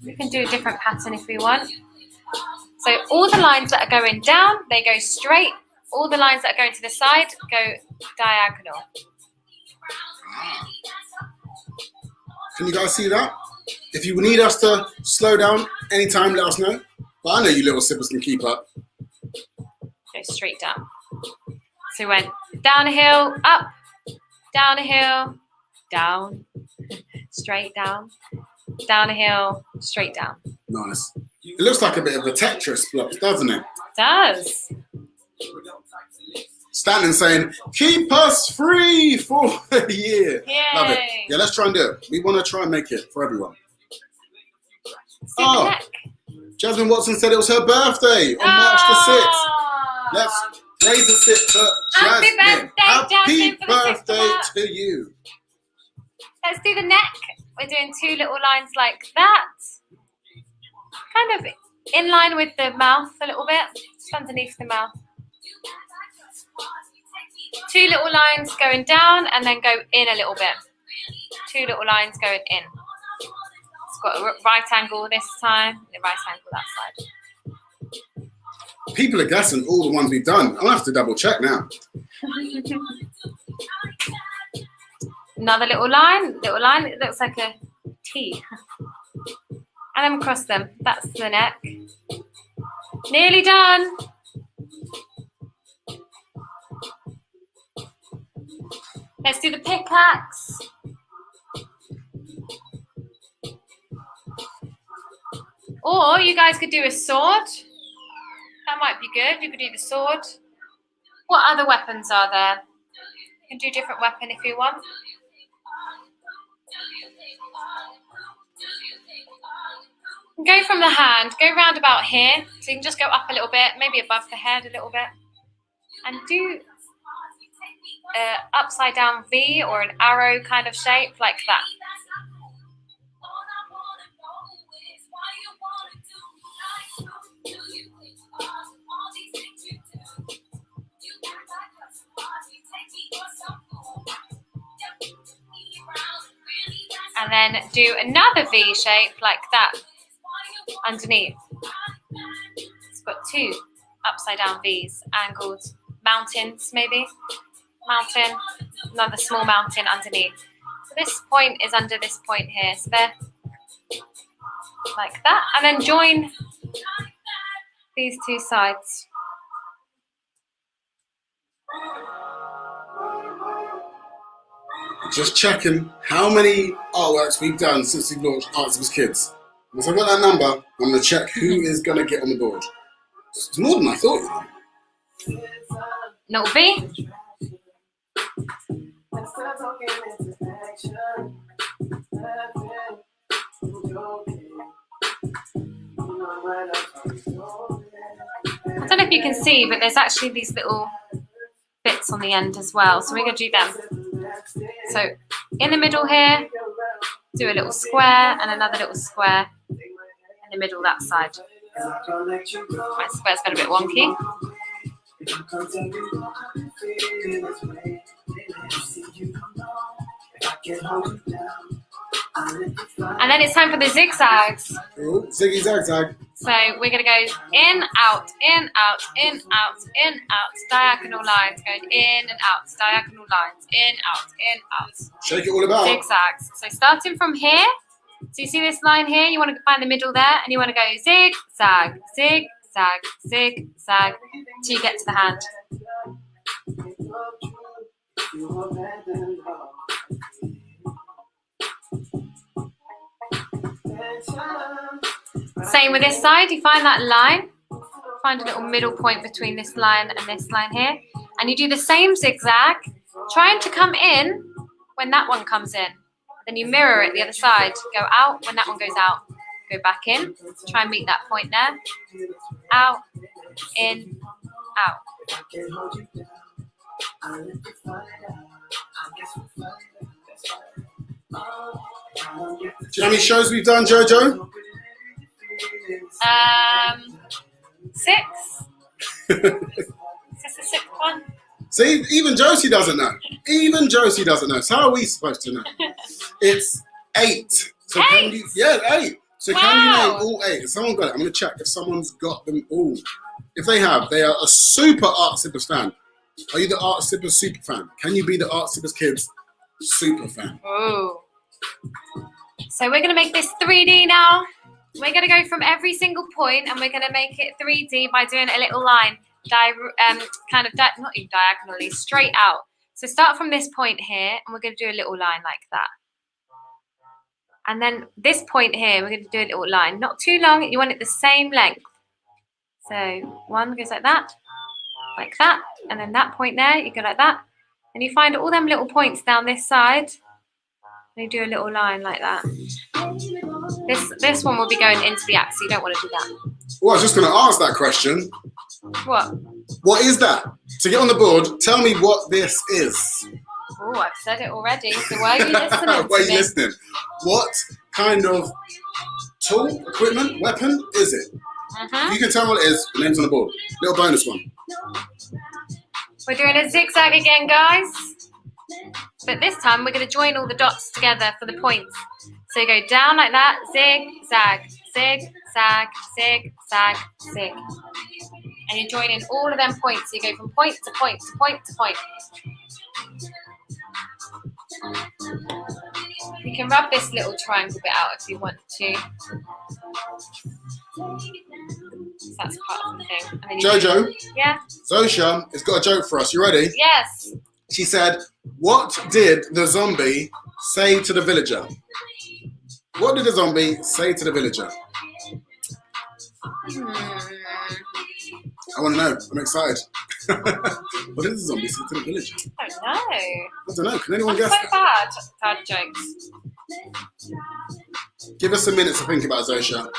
We can do a different pattern if we want. So all the lines that are going down, they go straight. All the lines that are going to the side go diagonal. Can you guys see that? If you need us to slow down anytime, let us know. But I know you little sippers can keep up. Go straight down. So we went down a hill, up, down a hill, down, straight down a hill, straight down. Nice. It looks like a bit of a Tetris block, doesn't it? It does. Standing saying, keep us free for a year. Yay. Love it. Yeah, let's try and do it. We want to try and make it for everyone. Oh, neck. Jasmine Watson said it was her birthday on March the 6th. Let's raise a sip for Jasmine. Happy birthday to you. Let's do the neck. We're doing two little lines like that. Kind of in line with the mouth a little bit. Just underneath the mouth. Two little lines going down and then go in a little bit. Two little lines going in. It's got a right angle this time, and a right angle that side. People are guessing all the ones we've done. I'll have to double check now. Another little line. It looks like a T. And then across them. That's the neck. Nearly done. Let's do the pickaxe. Or you guys could do a sword. That might be good. You could do the sword. What other weapons are there? You can do a different weapon if you want. Go from the hand. Go round about here. So you can just go up a little bit, maybe above the head a little bit. And do upside down V or an arrow kind of shape like that. And then do another V shape like that underneath. It's got two upside down V's, angled mountains maybe. Mountain, another small mountain underneath. So this point is under this point here. So there, like that. And then join these two sides. Just checking how many artworks we've done since we launched Arts as Kids. Once I've got that number, I'm going to check who is going to get on the board. It's more than I thought. Little V. I don't know if you can see, but there's actually these little bits on the end as well. So we're going to do them. So in the middle here, do a little square and another little square in the middle that side. My square's got a bit wonky. And then it's time for the zigzags. Ooh, ziggy zag. So we're going to go in, out, in, out, in, out, in, out. Diagonal lines going in and out. Diagonal lines in, out. Shake it all about. Zigzags. So starting from here. So you see this line here? You want to find the middle there. And you want to go zig, zag, zig, zag, zig, zag. Till you get to the hand. Same with this side, you find that line, find a little middle point between this line and this line here, and you do the same zigzag, trying to come in when that one comes in. Then you mirror it the other side. Go out when that one goes out. Go back in. Try and meet that point there. Out, in, out. Do you know how many shows we've done, Jojo? 6. Is this the 6th one? See, even Josie doesn't know. Even Josie doesn't know. So how are we supposed to know? It's 8. So 8? Can you, yeah, 8. So Wow. can you name all 8? If someone got it, I'm going to check if someone's got them all. If they have, they are a super Art Sippers fan. Are you the Art Sippers super fan? Can you be the Art Sippers Kids super fan? Ooh. So we're going to make this 3D now. We're going to go from every single point and we're going to make it 3D by doing a little line, not even diagonally, straight out. So start from this point here and we're going to do a little line like that. And then this point here, we're going to do a little line. Not too long, you want it the same length. So one goes like that, and then that point there, you go like that. And you find all them little points down this side, and you do a little line like that. This one will be going into the axe, so you don't want to do that. Well, I was just going to ask that question. What? What is that? To get on the board, tell me what this is. Oh, I've said it already, so why are you listening Why are to you me? listening? What kind of tool, equipment, weapon is it? Mm-hmm. You can tell me what it is. The name's on the board. Little bonus one. We're doing a zigzag again, guys. But this time we're going to join all the dots together for the points. So you go down like that, zig, zag, zig, zag, zig, zag, zig. And you're joining all of them points. So you go from point to point to point to point. You can rub this little triangle bit out if you want to. So that's part of the thing. And then Jojo, yeah? Zosha has got a joke for us. You ready? Yes. She said, what did the zombie say to the villager? What did the zombie say to the villager? I want to know. I'm excited. What did the zombie say to the villager? I don't know. I don't know. Can anyone I'm guess so that? bad at jokes. Give us a minute to think about Zosha.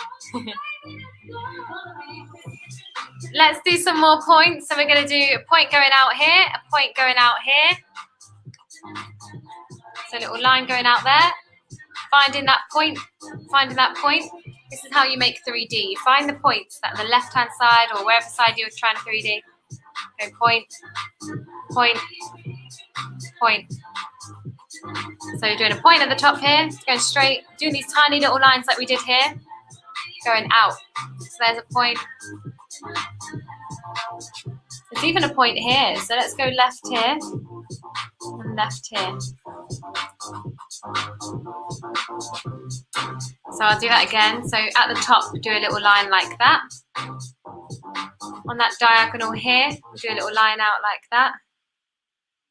Let's do some more points. So we're going to do a point going out here, a point going out here. So a little line going out there. Finding that point, finding that point. This is how you make 3D. You find the points that are the left-hand side or wherever side you're trying to 3D. Go point, point, point. So you're doing a point at the top here, going straight, doing these tiny little lines like we did here, going out. So there's a point. There's even a point here. So let's go left here and left here. So I'll do that again. So at the top, do a little line like that. On that diagonal here, we'll do a little line out like that.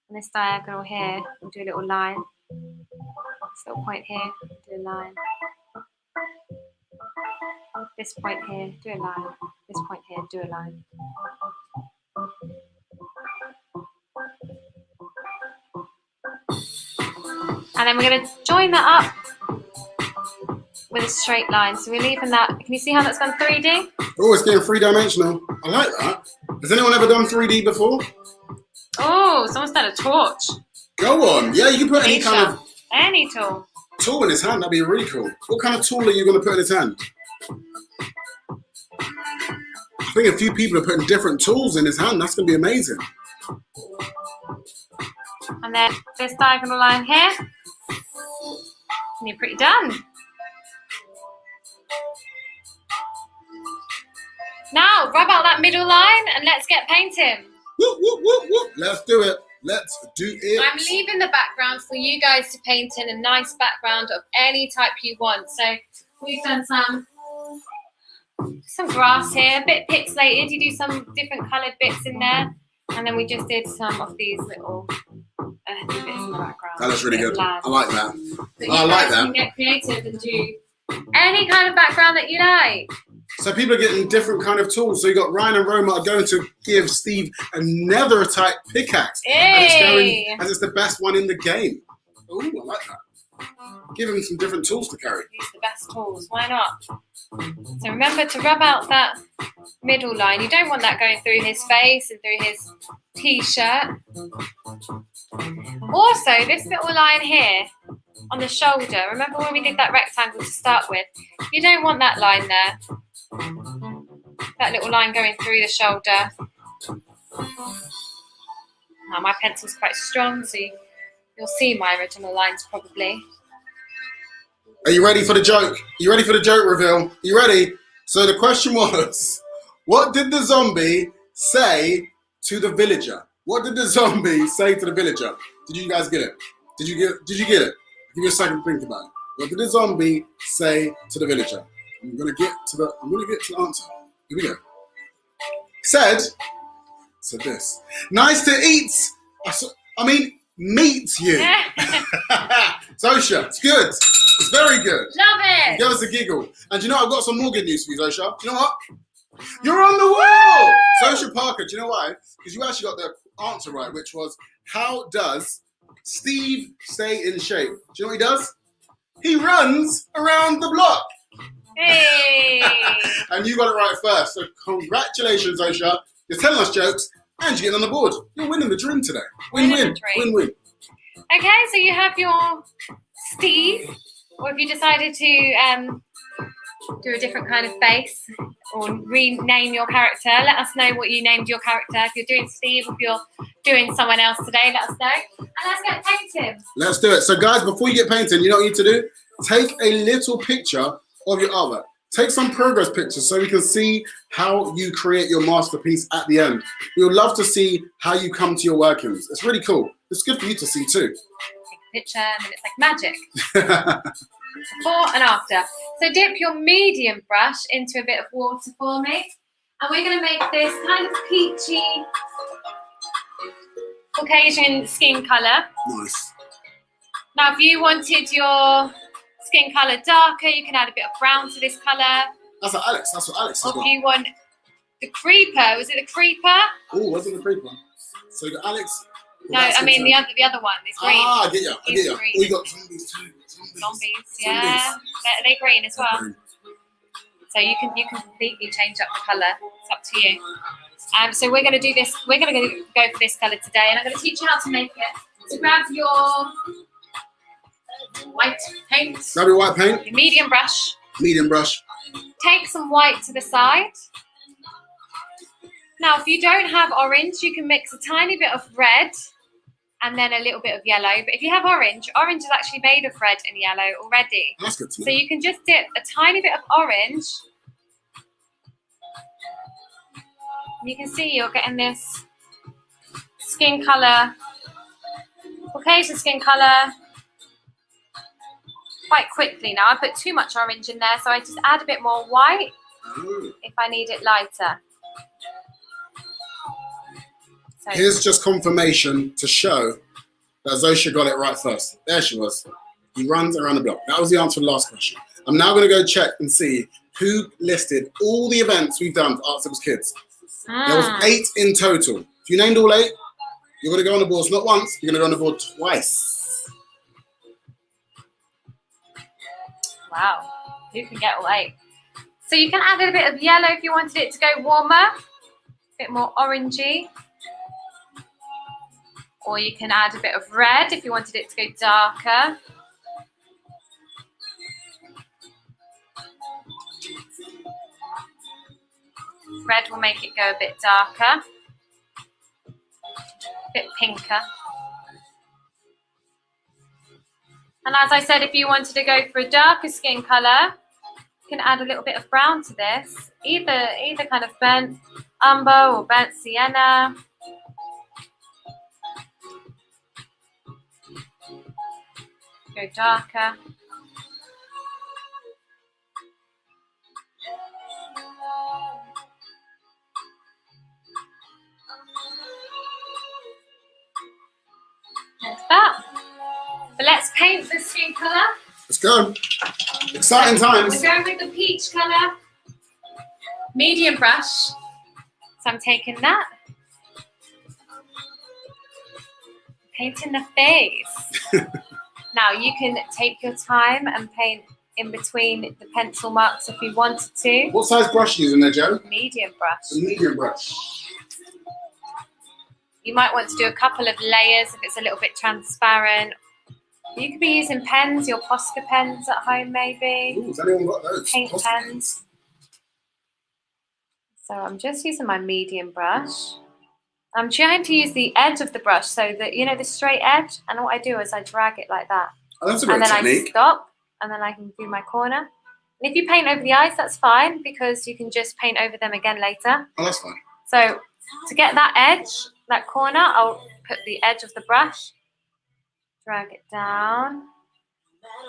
On this diagonal here, we'll do a little line. This little point here, do a line. This point here, do a line. This point here, do a line. And then we're going to join that up with a straight line. So we're leaving that. Can you see how that's gone 3D? Oh, it's getting 3-dimensional. I like that. Has anyone ever done 3D before? Oh, someone's done a torch. Go on. Yeah, you can put any kind of Any tool. tool in his hand. That'd be really cool. What kind of tool are you going to put in his hand? I think a few people are putting different tools in his hand. That's going to be amazing. And then this diagonal line here. And you're pretty done. Now, rub out that middle line and let's get painting. Whoop, whoop, whoop, whoop. Let's do it. Let's do it. I'm leaving the background for you guys to paint in a nice background of any type you want. So we've done some grass here, a bit pixelated. You do some different coloured bits in there. And then we just did some of these little bits in the background. That looks really good. Lads. I like that. But you I like guys that. can get creative and do any kind of background that you like. So people are getting different kind of tools. So you got Ryan and Roma are going to give Steve a nether type pickaxe. Hey! And it's the best one in the game. Oh, I like that. Give him some different tools to carry. Use the best tools. Why not? So remember to rub out that middle line. You don't want that going through his face and through his t-shirt. Also, this little line here on the shoulder. Remember when we did that rectangle to start with? You don't want that line there. That little line going through the shoulder. Now my pencil's quite strong, so you'll see my original lines probably. Are you ready for the joke? You ready for the joke reveal? You ready? So the question was, what did the zombie say to the villager? What did the zombie say to the villager? Did you guys get it? Did you get it? Give me a second to think about it. What did the zombie say to the villager? I'm gonna get to the answer. Here we go. Said this. Nice to eat. Meet you. Zosha, it's good. It's very good. Love it. Give us a giggle. And you know, I've got some more good news for you, Zosha. Do you know what? You're on the wall! Zosha Parker, do you know why? Because you actually got the answer right, which was, how does Steve stay in shape? Do you know what he does? He runs around the block. Hey! And you got it right first. So congratulations, Zosha. You're telling us jokes and you're getting on the board. You're winning the dream today. Win-win. Win-win. Okay, so you have your Steve, or if you decided to do a different kind of face or rename your character, let us know what you named your character. If you're doing Steve, if you're doing someone else today, let us know. And let's get painting. Let's do it. So guys, before you get painting, you know what you need to do? Take a little picture of your artwork. Take some progress pictures so we can see how you create your masterpiece at the end. We would love to see how you come to your workings. It's really cool. It's good for you to see too. Take a picture and it's like magic. Before and after. So dip your medium brush into a bit of water for me. And we're going to make this kind of peachy Caucasian skin colour. Nice. Now if you wanted your skin colour darker, you can add a bit of brown to this colour. That's what Alex has Or got. if you want the creeper, was it the creeper? Oh, was it the creeper? So you got Alex. No, I mean the other one. It's green. Ah, I get you. He's Oh, green. you got zombies too. Zombies, yeah. They're green as well. Green. So you can completely change up the colour. It's up to you. So we're going to do this. We're going to go for this colour today, and I'm going to teach you how to make it. So grab your white paint. Grab your white paint. Your medium brush. Medium brush. Take some white to the side. Now, if you don't have orange, you can mix a tiny bit of red and then a little bit of yellow. But if you have orange is actually made of red and yellow already. That's good to know. So you can just dip a tiny bit of orange. You can see you're getting this skin colour, Caucasian skin colour, quite quickly. Now I put too much orange in there, so I just add a bit more white if I need it lighter. So here's just confirmation to show that Zosha got it right first. There she was. He runs around the block. That was the answer to the last question. I'm now going to go check and see who listed all the events we've done for Art Sims Kids. There was 8 in total. If you named all 8, you're going to go on the board not once, you're going to go on the board twice. wow, who can get all 8? So you can add a bit of yellow if you wanted it to go warmer, a bit more orangey. Or you can add a bit of red if you wanted it to go darker. Red will make it go a bit darker, a bit pinker. And as I said, if you wanted to go for a darker skin colour, you can add a little bit of brown to this, either kind of burnt umber or burnt sienna. Go darker. Like that. But let's paint the skin colour. Let's go. Exciting times. We're going with the peach colour. Medium brush. So I'm taking that. Painting the face. Now you can take your time and paint in between the pencil marks if you wanted to. What size brush are you using there, Joe? Medium brush. A medium brush. You might want to do a couple of layers if it's a little bit transparent. You could be using pens, your Posca pens at home maybe. Ooh, has anyone got those? Paint Posca pens. So I'm just using my medium brush. I'm trying to use the edge of the brush so that, you know, the straight edge. And what I do is I drag it like that. Oh, that's a great and then technique. I stop and then I can do my corner. And if you paint over the eyes, that's fine because you can just paint over them again later. Oh, that's fine. So to get that edge, that corner, I'll put the edge of the brush, drag it down,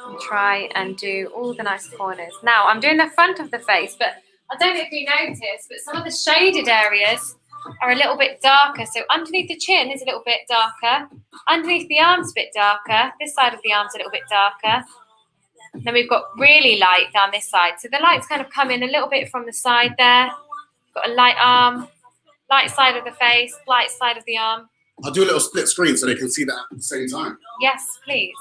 and try and do all the nice corners. Now I'm doing the front of the face, but I don't know if you noticed, but some of the shaded areas are a little bit darker. So underneath the chin is a little bit darker. Underneath the arm's a bit darker. This side of the arm's a little bit darker. Then we've got really light down this side. So the lights kind of come in a little bit from the side there. Got a light arm, light side of the face, light side of the arm. I'll do a little split screen so they can see that at the same time. Yes, please.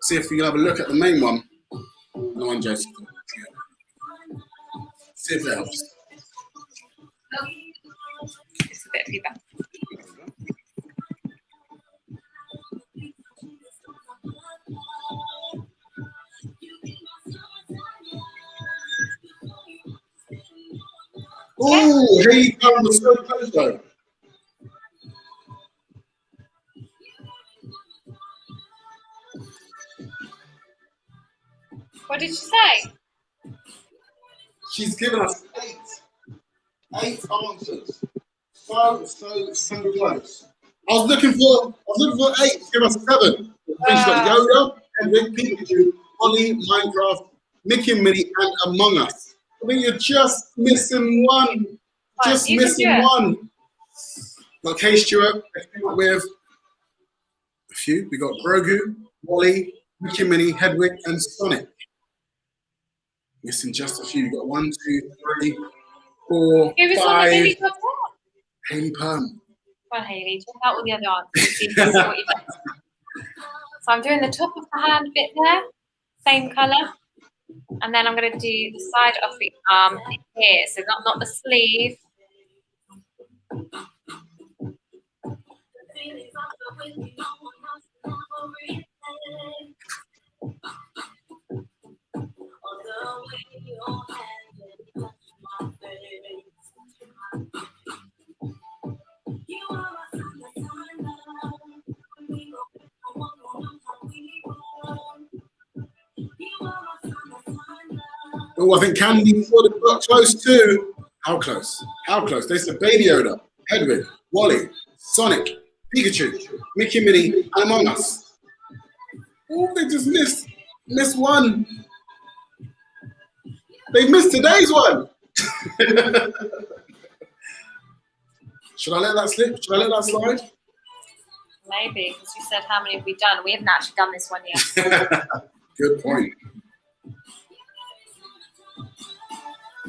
See if we can have a look at the main one. No one, Joseph. See if it helps. Oh, it's a bit of feedback. Oh, hey, Karen was so close though. What did you say? She's given us eight answers. So close. I was looking for 8. Give us 7. She's got Yoda, Henrik, Pikachu, Ollie, Minecraft, Mickey and Minnie, and Among Us. I mean, you're just missing one. Just missing one. Got K Stewart with a few. We got Grogu, Wally, Mickey and Minnie, Hedwig, and Sonic. Missing just a few. You got 1, 2, 3, 4, 5. Haley Perm. Well, Haley, check out all the other answers. So I'm doing the top of the hand bit there, same colour. And then I'm going to do the side of the arm here, so not the sleeve. Oh, I think Candy sort of got close too. How close? How close? They said Baby Yoda, Hedwig, Wally, Sonic, Pikachu, Mickey and Minnie, and Among Us. Oh, they just missed one. They missed today's one. Should I let that slip? Should I let that slide? Maybe, because you said how many have we done? We haven't actually done this one yet. Good point.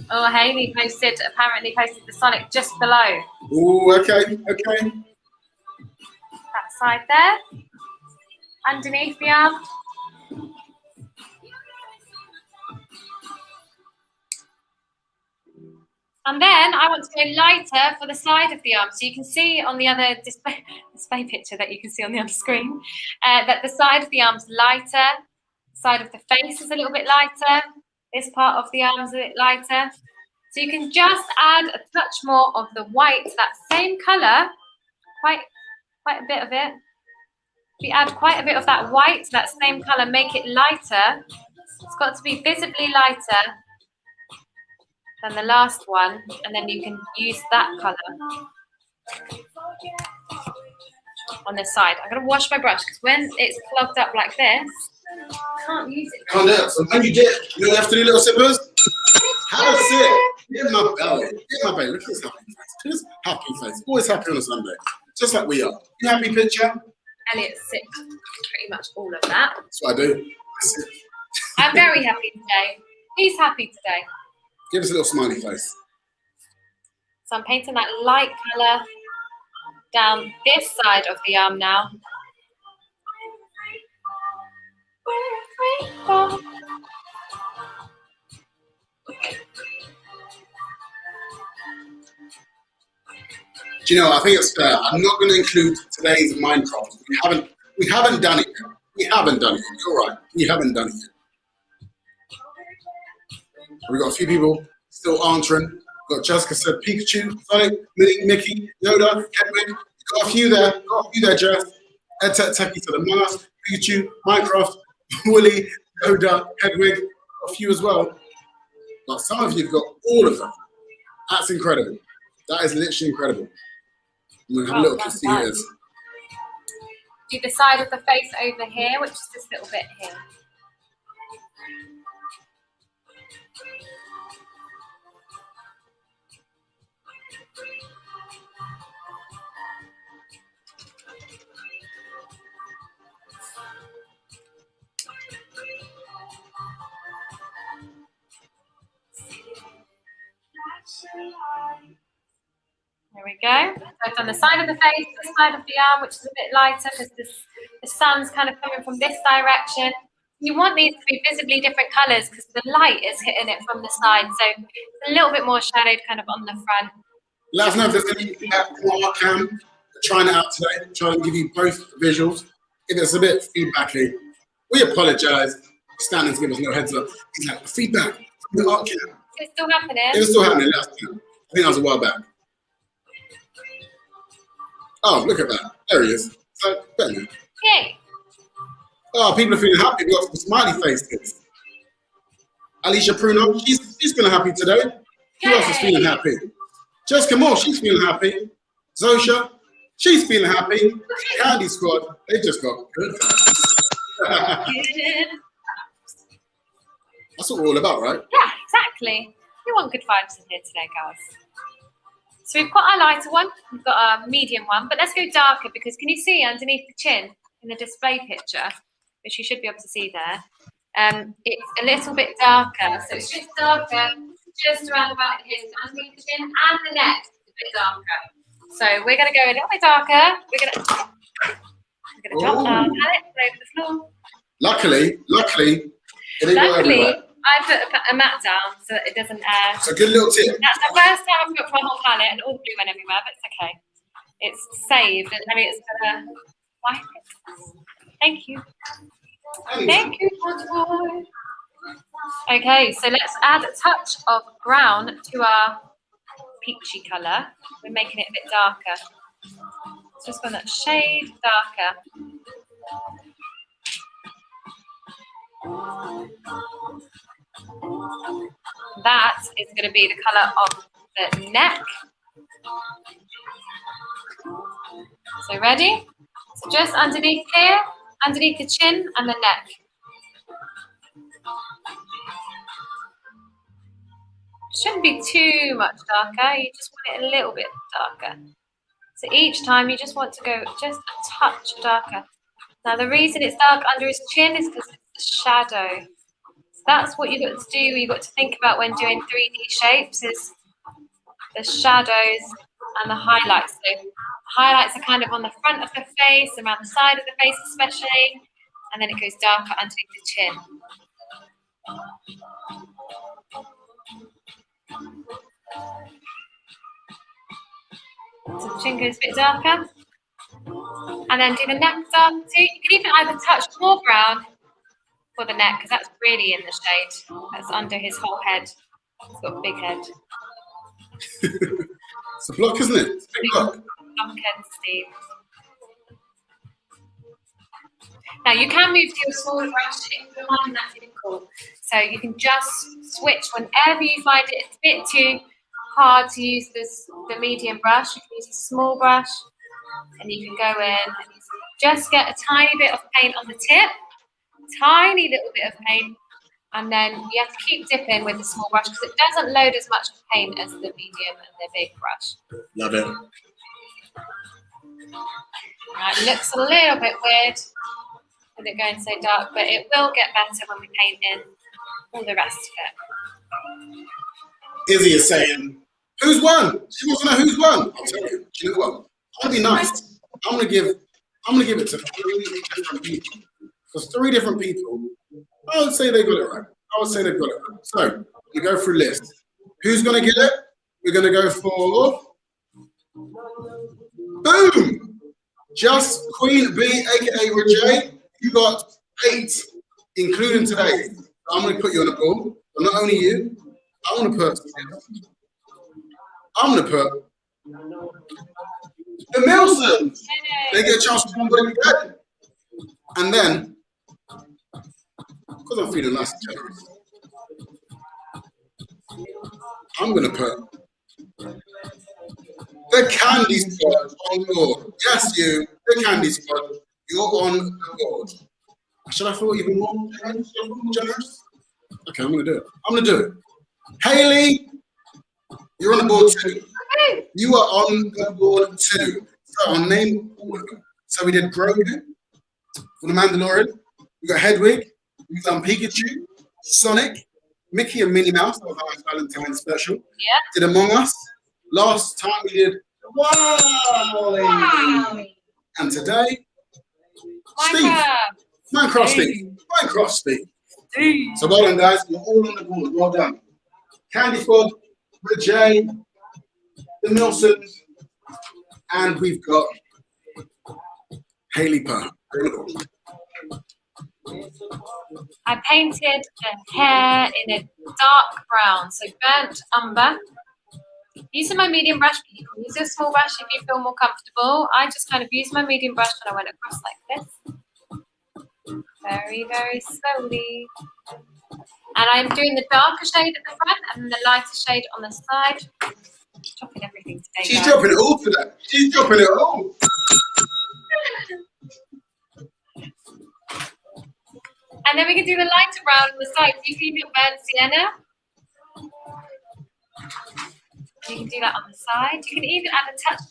Oh, Haley apparently posted the Sonic just below. Oh, okay. That side there, underneath the arm. And then I want to go lighter for the side of the arm. So you can see on the other display picture that you can see on the other screen, that the side of the arm's lighter, side of the face is a little bit lighter, this part of the arm is a bit lighter. So you can just add a touch more of the white, that same colour, quite a bit of it. If you add quite a bit of that white, that same colour, make it lighter. It's got to be visibly lighter than the last one, and then you can use that colour on this side. I'm going to wash my brush because when it's plugged up like this, I can't use it. Can't do it. So when you dip, you have to do little sippers. Have a sip. Get my belly. Get my belly. Look at this happy face. Look at this happy face. Always happy on a Sunday. Just like we are. You happy, picture? Elliot sipped pretty much all of that. That's what I do. I'm very happy today. He's happy today. Give us a little smiley face. So I'm painting that light colour down this side of the arm now. Do you know, I think it's fair. I'm not going to include today's Minecraft. We haven't done it yet. We haven't done it yet. You're right. We haven't done it yet. We've got a few people still answering. We've got Jessica said Pikachu, Sonic, Mickey, Yoda, Hedwig. We've got a few there. Jess. Ed Techie said Among Us, Pikachu, Minecraft, Willy, Yoda, Hedwig. A few as well. But some of you've got all of them. That's incredible. That is literally incredible. I'm going to have a look and see who it is. Do the side of the face over here, which is this little bit here. There we go. So I've done the side of the face, the side of the arm, which is a bit lighter because the sun's kind of coming from this direction. You want these to be visibly different colours because the light is hitting it from the side. So it's a little bit more shadowed kind of on the front. Let us know if there's any feedback from our cam. Trying it out today. Trying to give you both visuals. If it's a bit feedbacky, we apologise. Standing to give us no heads up. He's like, feedback from the art cam. It's still happening. It's still happening. Let us know. I think that was a while back. Oh, look at that. There he is. So, better. Yay. Oh, people are feeling happy. We've got some smiley faces. Alicia Pruno, she's feeling happy today. Who else is feeling happy? Jessica Moore, she's feeling happy. Zosha, she's feeling happy. Candy Squad, they just got good. That's what we're all about, right? Yeah, exactly. We want good vibes in here today, guys. So we've got our lighter one, we've got our medium one, but let's go darker because can you see underneath the chin in the display picture, which you should be able to see there, it's a little bit darker. So it's just darker, just around about here, underneath the chin and the neck is a bit darker. So we're going to go a little bit darker. We're going to drop our palette over the floor. Luckily, it ain't everywhere. I put a mat down so that it doesn't. It's a good little tip. That's the first time I've put my whole palette and all the glue went everywhere, but it's okay. It's saved and it's gonna wipe it. Thank you. Thank you, boy. Okay, so let's add a touch of brown to our peachy colour. We're making it a bit darker. Just going to shade darker. That is going to be the colour of the neck. So ready? So just underneath here, underneath the chin and the neck. Shouldn't be too much darker, you just want it a little bit darker. So each time you just want to go just a touch darker. Now the reason it's dark under his chin is because it's the shadow. So that's what you've got to do, you've got to think about when doing 3D shapes is the shadows and the highlights. So the highlights are kind of on the front of the face, around the side of the face especially, and then it goes darker underneath the chin. So the chin goes a bit darker. And then do the neck dark too. You can even either touch more brown for the neck, because that's really in the shade. That's under his whole head. He's got a big head. It's a block, isn't it? It's a big block. Head, Steve. Now you can move to a smaller brush if you find that difficult. So you can just switch whenever you find it a bit too hard to use the medium brush. You can use a small brush, and you can go in and just get a tiny bit of paint on the tip, tiny little bit of paint, and then you have to keep dipping with the small brush because it doesn't load as much paint as the medium and the big brush. Love it. Now, it looks a little bit weird with it going so dark, but it will get better when we paint in all the rest of it. Izzy is saying, who's won? She wants to know who's won. I'll tell you. Do you know what? I'll be nice. I'm gonna give it to 3 different people. Because 3 different people, I would say they got it right. I would say they've got it right. So we go through lists. Who's going to get it? We're going to go for, boom! Just Queen B, aka Rajay. You got 8, including today. I'm going to put you on the board. But not only you, I'm going to put the Milsons. They get a chance to come back again. And then, because I'm feeling nice and generous, I'm going to put the Candy Squad on board. Yes, you, the Candy Squad. You're on the board. Should I feel even more generous? Okay, I'm going to do it. I'm going to do it. Haley, you're on the board too. You are on the board too. So I'll name all of them. So we did Grogu for the Mandalorian. We got Hedwig. We've done Pikachu, Sonic, Mickey and Minnie Mouse. That was our Valentine's special. Yeah. Did Among Us. Last time we did Wow. And today, Minecraft Steve. So well done, guys. You're all on the board. Well done. Candy Squad, Jay, the Nelsons, and we've got Haley Pearl. I painted the hair in a dark brown, so burnt umber. Using my medium brush, but you can use your small brush if you feel more comfortable. I just kind of used my medium brush when I went across like this. Very, very slowly. And I'm doing the darker shade at the front and the lighter shade on the side. Dropping everything today. She's dropping it all today. She's dropping it all. And then we can do the lighter brown on the side. Do you see your burnt sienna? You can do that on the side. You can even add a touch,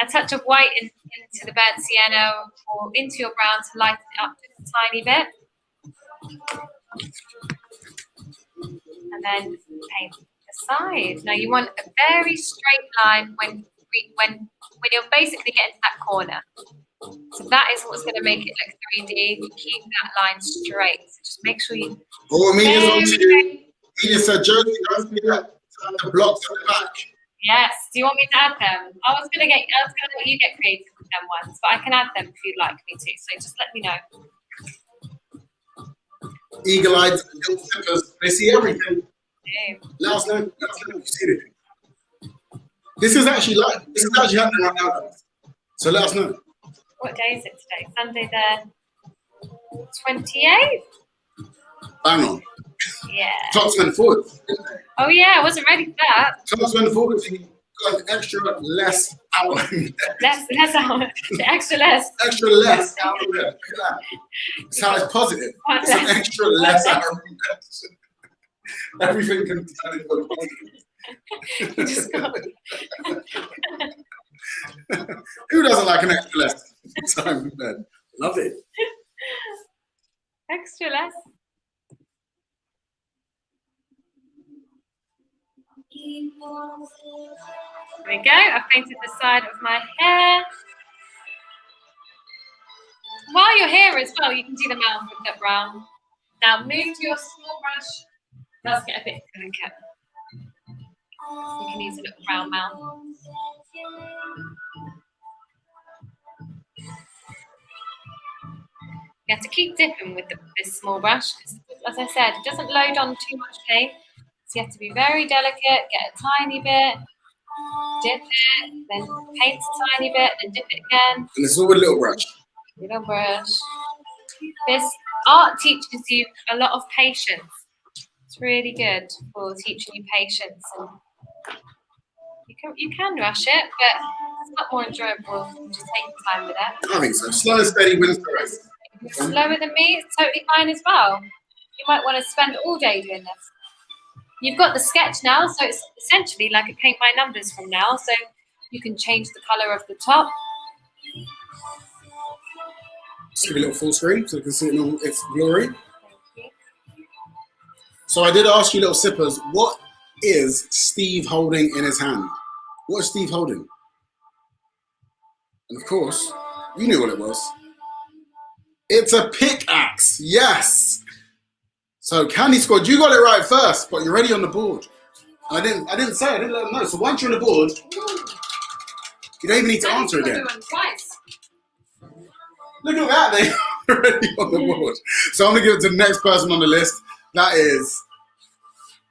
a touch of white into the burnt sienna or into your brown to lighten it up just a tiny bit. And then paint the side. Now you want a very straight line when you're basically getting to that corner. So that is what's going to make it look 3D. Keep that line straight. So just make sure you. Oh, Amelia's on to you. Amelia said, Josie, don't forget the blocks at the back. Yes. Do you want me to add them? I was gonna let you get creative with them ones, but I can add them if you'd like me to. So just let me know. Eagle-eyed little flippers. They see everything. Yeah. Let us know. Let us know if you see anything. This is actually happening right now, guys. So let us know. What day is it today? Sunday the 28th? Bang on. Yeah. Clocks went forward. Oh yeah, I wasn't ready for that. Clocks went forward. So you got an extra less hour. Less hour. Extra less. Extra less hour. Look at that. It sounds positive. It's an extra less hour. Everything can turn into a positive. Just got... Who doesn't like an extra less time in bed? Love it. Extra less. There we go. I've painted the side of my hair. While you're here as well, you can do the mouth with that brown. Now move to your small brush. Let's get a bit delicate. So you can use a little brown mouth. You have to keep dipping with this small brush because, as I said, it doesn't load on too much paint. So you have to be very delicate, get a tiny bit, dip it, then paint a tiny bit, then dip it again. And it's all with a little brush. Little brush. This art teaches you a lot of patience. It's really good for teaching you patience. And you can rush it, but it's a lot more enjoyable if you just take your time with it. I think so. Slow and steady wins the race. If you're slower than me, it's totally fine as well. You might want to spend all day doing this. You've got the sketch now, so it's essentially like a paint by numbers from now. So you can change the colour of the top. Just give it a little full screen so you can see it in all its glory. So I did ask you, little sippers, what is Steve holding in his hand? What is Steve holding? And of course, you knew what it was. It's a pickaxe. Yes. So Candy Squad, you got it right first, but you're already on the board. I didn't let them know. So once you're on the board, you don't even need to answer again. Look at that, they're already on the board. So I'm gonna give it to the next person on the list. That is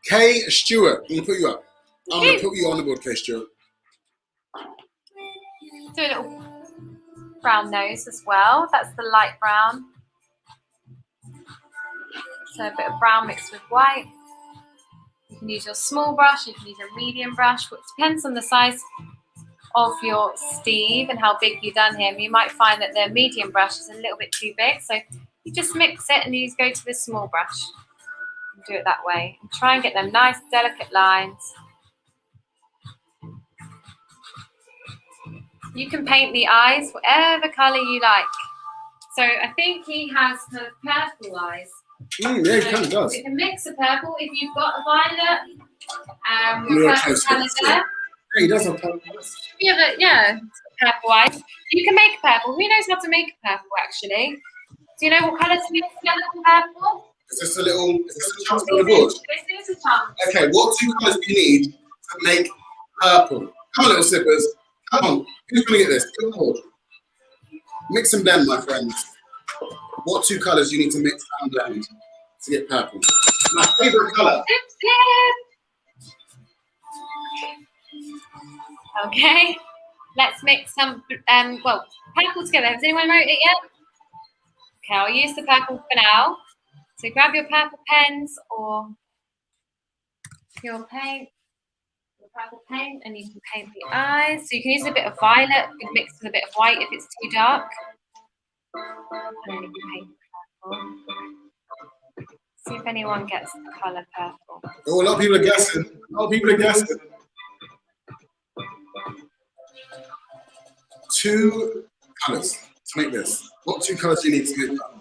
Kay Stewart. I'm gonna put you up. I'm gonna put you on the board, Kay Stewart. Do a little brown nose as well. That's the light brown. So a bit of brown mixed with white. You can use your small brush, you can use a medium brush, which depends on the size of your Steve and how big you've done him. You might find that the medium brush is a little bit too big, so you just mix it and you go to the small brush and do it that way. And try and get them nice, delicate lines. You can paint the eyes whatever colour you like. So I think he has kind of purple eyes. Yeah, he kind of does. You can mix a purple if you've got a violet. Purple colour there. Yeah, he does have purple. Yeah, purple eyes. You can make purple. Who knows how to make purple actually? Do you know what colours to mix together for purple? Is this a chance on the board? This is a chance. Okay, what 2 colours do you need to make purple? Come on, little sippers. Come on. Who's going to get this? Get on the board. Mix and blend, my friends. What 2 colours do you need to mix and blend to get purple? My favourite colour. Okay, let's mix some, purple together. Has anyone wrote it yet? Okay, I'll use the purple for now. So grab your purple pens or your paint, purple paint, and you can paint the eyes. So you can use a bit of violet, you can mix with a bit of white if it's too dark. And then you can paint purple. See if anyone gets the colour purple. Oh, a lot of people are guessing. A lot of people are guessing. 2 colours to make this. What 2 colours do you need to make that?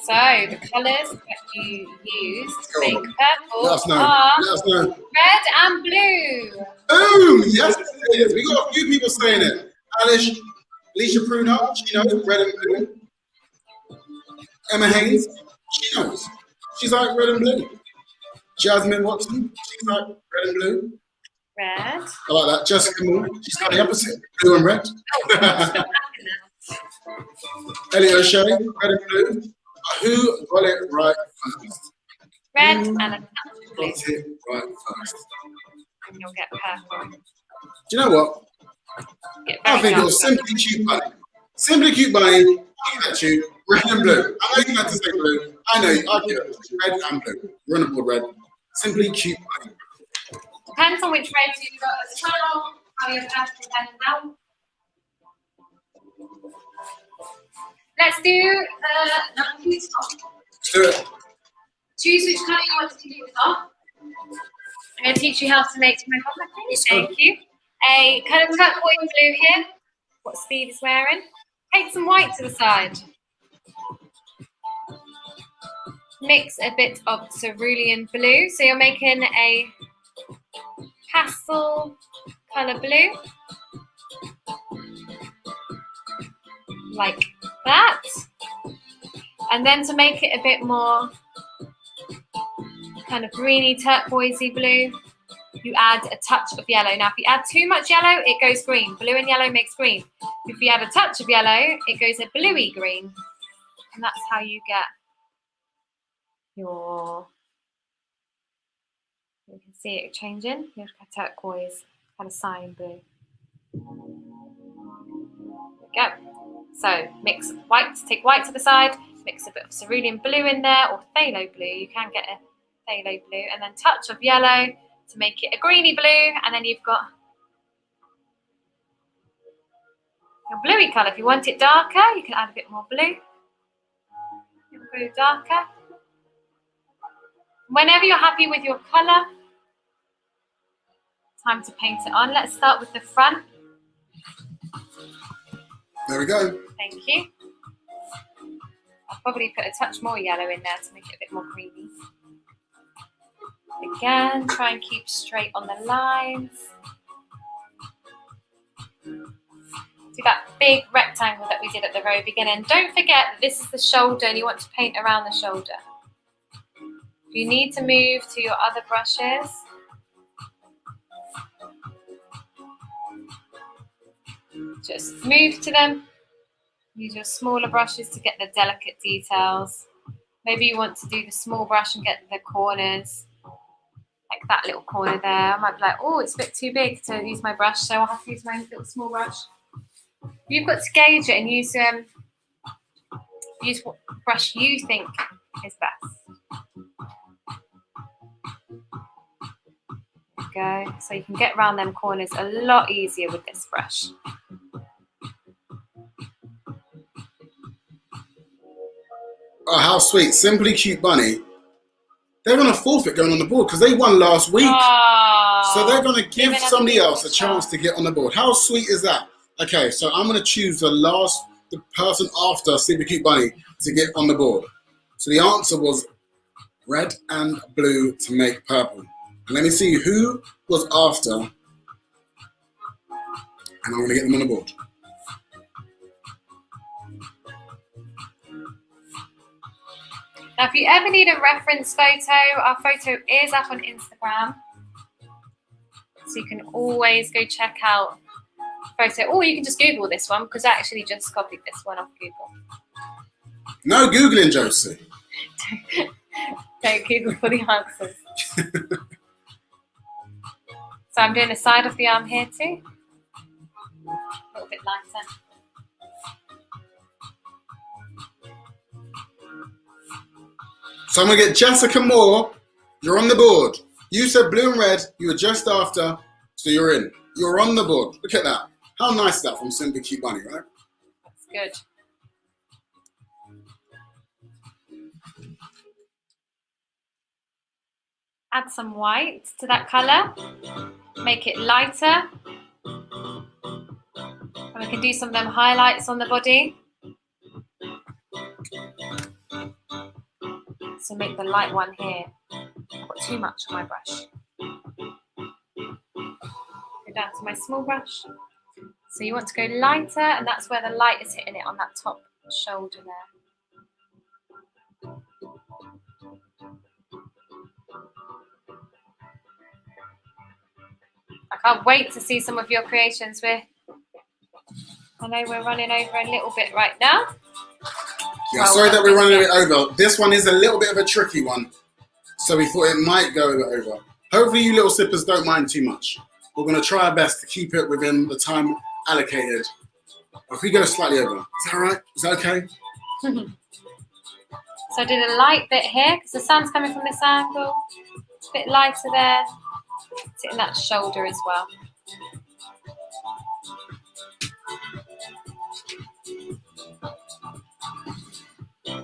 So the colours that you use to make purple Let us know. are Let us know. red and blue. Boom! Yes, it is. We got a few people saying it. Alicia Pruno, she knows red and blue. Emma Haynes, she knows. She's like red and blue. Jasmine Watson, she's like red and blue. Red. I like that. Jessica Moore, she's got the opposite, blue and red. Elliot O'Shea, red and blue. Who got it right first? Red and a touch of blue. Got it right first. And you'll get purple. Do you know what? I think it was Simply Cute Bunny. Simply Cute Bunny, I get you, red and blue. I know you meant to say blue. I know you, I get it. Red and blue. You're on the board, red. Simply Cute Bunny. Depends on which red you've got as well, how your purple pen out. Let's do Do it. choose which colour you want to do this on. I'm going to teach you how to make my colour. Thank you. A kind of turquoise blue here. What Steve is wearing. Take some white to the side. Mix a bit of cerulean blue. So you're making a pastel colour blue. Like that. And then to make it a bit more kind of greeny turquoisey blue, you add a touch of yellow. Now, if you add too much yellow, it goes green. Blue and yellow makes green. If you add a touch of yellow, it goes a bluey green. And that's how you get your, you can see it changing, your turquoise, kind of cyan blue. There we go. So mix white, take white to the side, mix a bit of cerulean blue in there, or phthalo blue. You can get a phthalo blue, and then touch of yellow to make it a greeny blue, and then you've got your bluey colour. If you want it darker, you can add a bit more blue. Blue darker. Whenever you're happy with your colour, time to paint it on. Let's start with the front. There we go. Thank you. I'll probably put a touch more yellow in there to make it a bit more greeny. Again, try and keep straight on the lines. Do that big rectangle that we did at the very beginning. Don't forget that this is the shoulder and you want to paint around the shoulder. If you need to move to your other brushes, just move to them. Use your smaller brushes to get the delicate details. Maybe you want to do the small brush and get the corners, like that little corner there. I might be like, oh, it's a bit too big to use my brush, so I'll have to use my little small brush. You've got to gauge it and use what brush you think is best. There you go. So you can get around them corners a lot easier with this brush. Oh, how sweet. Simply Cute Bunny. They're going to forfeit going on the board because they won last week. Oh, so they're going to give somebody else a chance to get on the board. How sweet is that? Okay, so I'm going to choose the person after Simply Cute Bunny to get on the board. So the answer was red and blue to make purple. And let me see who was after. And I'm going to get them on the board. Now, if you ever need a reference photo, our photo is up on Instagram. So you can always go check out photo. Or you can just Google this one because I actually just copied this one off Google. No Googling, Josie. Don't Google for the answers. So I'm doing the side of the arm here too. A little bit lighter. So I'm going to get Jessica Moore. You're on the board. You said blue and red. You were just after, so you're in. You're on the board. Look at that. How nice is that from Simply Cute Bunny, right? That's good. Add some white to that colour. Make it lighter. And we can do some of them highlights on the body. So make the light one here. I've got too much on my brush. Go down to my small brush. So you want to go lighter, and that's where the light is hitting it on that top shoulder there. I can't wait to see some of your creations. I know we're running over a little bit right now. Yeah, sorry that we're running a bit over. This one is a little bit of a tricky one, so we thought it might go a bit over. Hopefully you little sippers don't mind too much. We're going to try our best to keep it within the time allocated. If we go slightly over, is that all right? Is that okay? So I did a light bit here because the sun's coming from this angle. A bit lighter there. It's hitting that shoulder as well.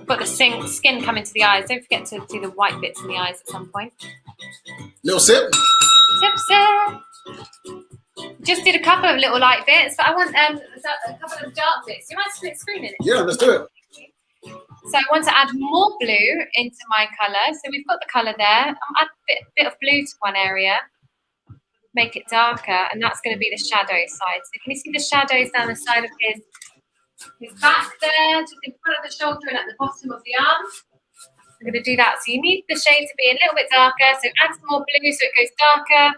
Got the skin coming to the eyes. Don't forget to do the white bits in the eyes at some point. Little sip. Sip, sip. Just did a couple of little light bits, but I want a couple of dark bits. You might split screen in it. Yeah, let's do it. So I want to add more blue into my colour. So we've got the colour there. I'll add a bit of blue to one area. Make it darker, and that's going to be the shadow side. So can you see the shadows down the side of his back there, just in front of the shoulder and at the bottom of the arm? I'm going to do that. So you need the shade to be a little bit darker. So add some more blue so it goes darker.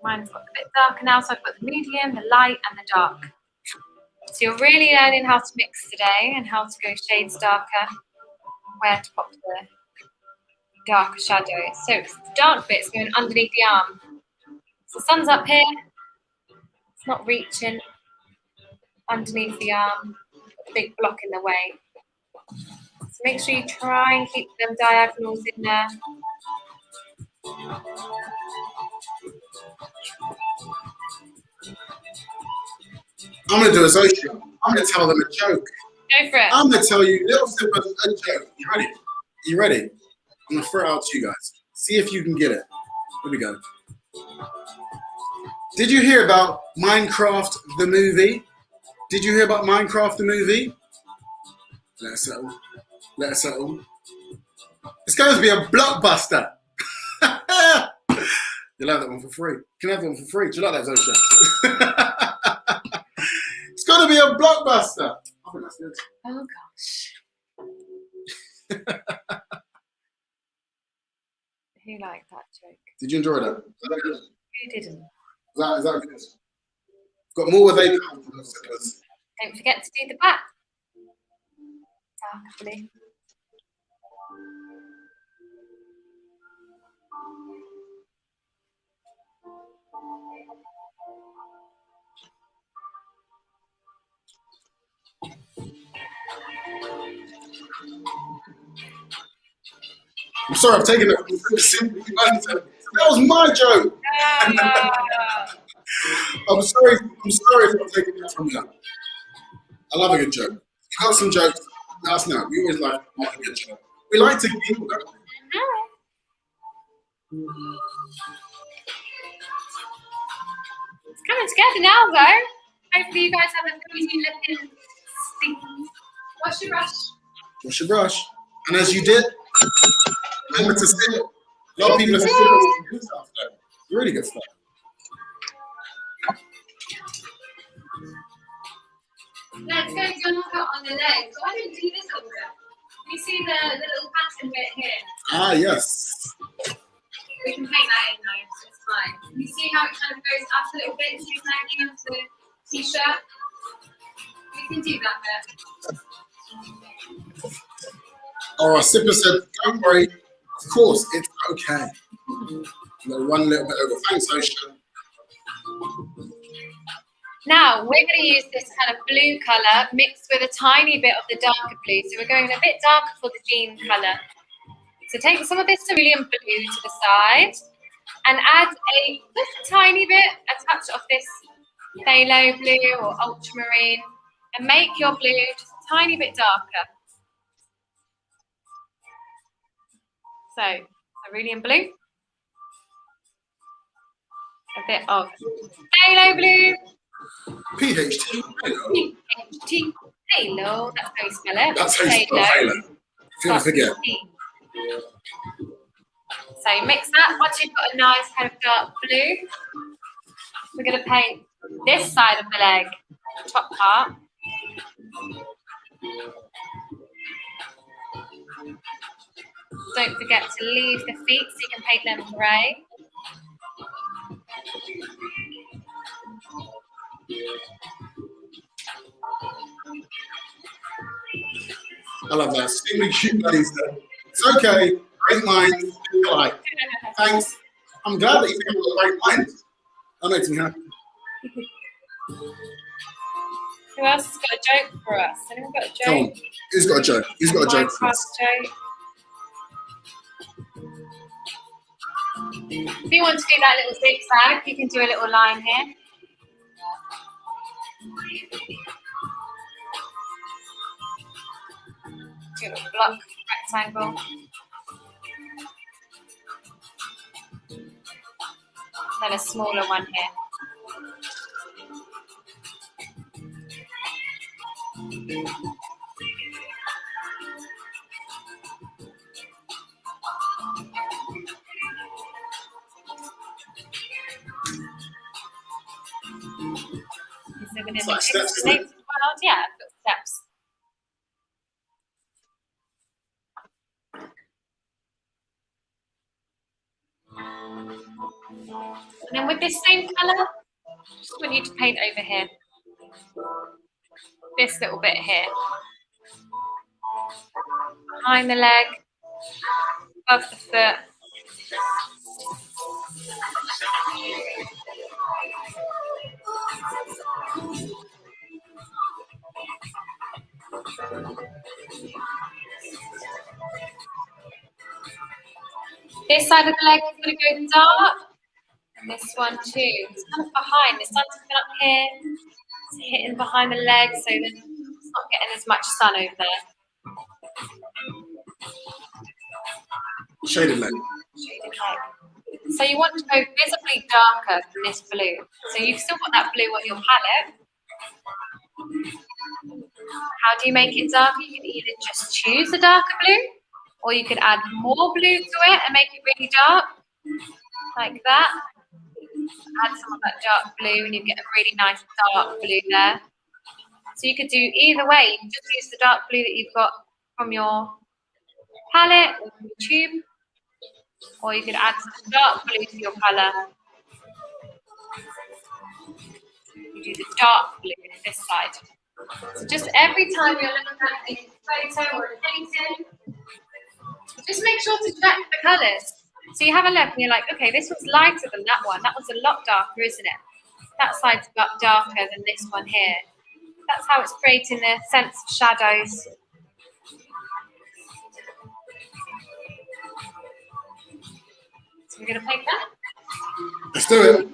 Mine's got a bit darker now, so I've got the medium, the light, and the dark. So you're really learning how to mix today and how to go shades darker, where to pop the darker shadows. So it's the dark bits going underneath the arm. So the sun's up here. It's not reaching underneath the arm. A big block in the way. So make sure you try and keep them diagonals in there. I'm going to do a social. I'm going to tell them a joke. Go for it. I'm going to tell you little sippers a joke. You ready? You ready? I'm going to throw it out to you guys. See if you can get it. Here we go. Did you hear about Minecraft the movie? Did you hear about Minecraft the movie? Let it settle. Let it settle. It's going to be a blockbuster. You'll have that one for free. You can have that one for free. Do you like that, Zosha? It's going to be a blockbuster. I think that's good. Oh, gosh. Who liked that joke? Did you enjoy that? Who didn't? Is that good? Got more where they come from. Don't forget to do the back. Dark blue. I'm sorry, I've taken it. That was my joke. I'm sorry if I'm taking it from you. I love a good joke. You got some jokes. Let us know. We always like a good joke. We like to giggle, don't we? It's coming together now, though. Hopefully, you guys have a pretty looking stick. Wash your brush. Wash your brush. And as you did, remember to sip. A lot of people are sipping some good stuff, though. Really good stuff. Let's go jump out on the legs. Why don't you do this over? You see the little pattern bit here? Ah, yes. We can paint that in though, so it's fine. You see how it kind of goes up a little bit, zigzagging onto the t-shirt? We can do that bit. Our sipper said, don't worry. Of course, it's okay. One little bit over. Thanks, Ocean. Now, we're going to use this kind of blue colour mixed with a tiny bit of the darker blue. So we're going a bit darker for the jean colour. So take some of this cerulean blue to the side and add just a tiny bit, a touch of this phthalo blue or ultramarine, and make your blue just a tiny bit darker. So, cerulean blue, a bit of phthalo blue, PHT. PHT, phthalo, that's how you spell it. That's how you spell phthalo. If you ever forget. So mix that. Once you've got a nice kind of dark blue, we're going to paint this side of the leg, the top part. Don't forget to leave the feet so you can paint them grey. I love that. Extremely cute buddies there. It's okay. Great minds. Like. Thanks. I'm glad that you think I've got a great mind. That makes me happy. Who else has got a joke for us? Anyone got a joke? Come on. Who's got a joke? Who's got a joke for us? Joke. If you want to do that little zigzag, you can do a little line here. Do a little block rectangle. Then a smaller one here. It's like steps, isn't it? Yeah, steps. And then with this same colour, just want you to paint over here. This little bit here. Behind the leg, above the foot. This side of the leg is going to go dark. And this one too. It's kind of behind. The sun's coming up here. It's hitting behind the leg, so that it's not getting as much sun over there. Shaded leg. Shaded leg. So you want to go visibly darker than this blue. So you've still got that blue on your palette. How do you make it darker? You can either just choose a darker blue, or you could add more blue to it and make it really dark, like that. Add some of that dark blue and you get a really nice dark blue there. So you could do either way. You can just use the dark blue that you've got from your palette or from your tube, or you could add some dark blue to your colour. You do the dark blue on this side. So just every time you're looking at a photo or a painting, just make sure to check the colours. So you have a look and you're like, okay, this one's lighter than that one. That one's a lot darker, isn't it? That side's a lot darker than this one here. That's how it's creating the sense of shadows. So we're going to paint that. Let's do it.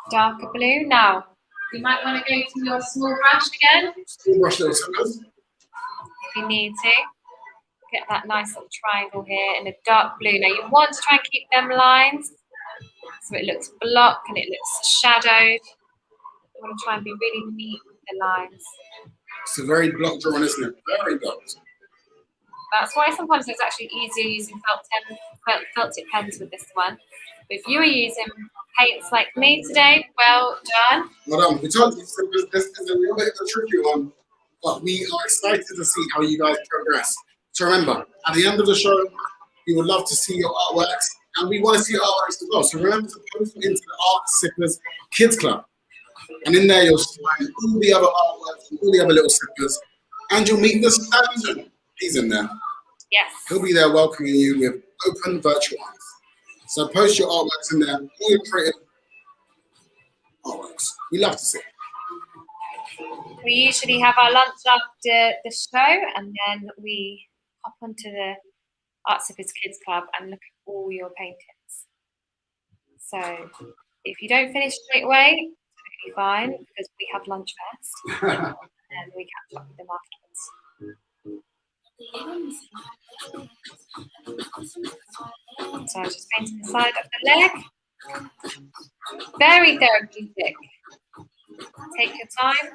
Darker blue. Now, you might want to go to your small brush again. Small brush, little suckers. If you need to. Get that nice little triangle here in a dark blue. Now, you want to try and keep them lines so it looks blocked and it looks shadowed. You want to try and be really neat with the lines. It's a very block drawing, isn't it? Very blocked. That's why sometimes it's actually easier using felt tip pens with this one. But if you are using paints like me today, well done. Well done. We told you this is a little bit of a tricky one, but we are excited to see how you guys progress. So remember, at the end of the show, we would love to see your artworks, and we want to see your artworks as well. So remember to post them into the Art Sippers Kids Club. And in there, you'll find all the other artworks and all the other little sippers, and you'll meet the Stanton. He's in there. Yes. He'll be there welcoming you with open virtual arms. So post your artworks in there, all your creative artworks. We love to see it. We usually have our lunch after the show, and then we hop onto the Art Sippers Kids Club and look at all your paintings. So if you don't finish straight away, it's totally fine, because we have lunch first, and we catch up with them afterwards. So just painting the side of the leg. Very therapeutic. Take your time.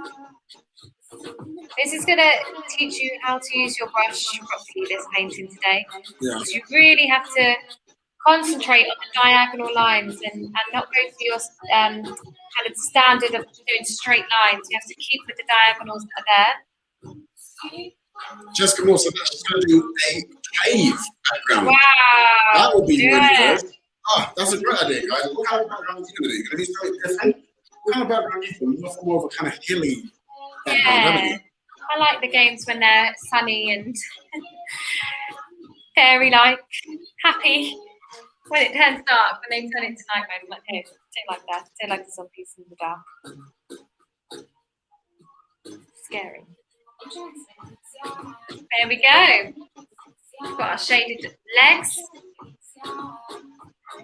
This is going to teach you how to use your brush properly, this painting today. Yeah. Because you really have to concentrate on the diagonal lines and not go for your kind of standard of doing straight lines. You have to keep with the diagonals that are there. Jessica Moore said that she's going to do a cave background. Wow. That would be really it. good. Ah, that's a great idea, guys. What kind of background are you going to do? You're going to do something different? What kind of background are you doing? More of a kind of hilly background, haven't you? I like the games when they're sunny and fairy-like, happy. When it turns dark, when they turn into night mode, I'm like, hey, don't like that. Don't like the zombies in the dark. Scary. There we go. We've got our shaded legs.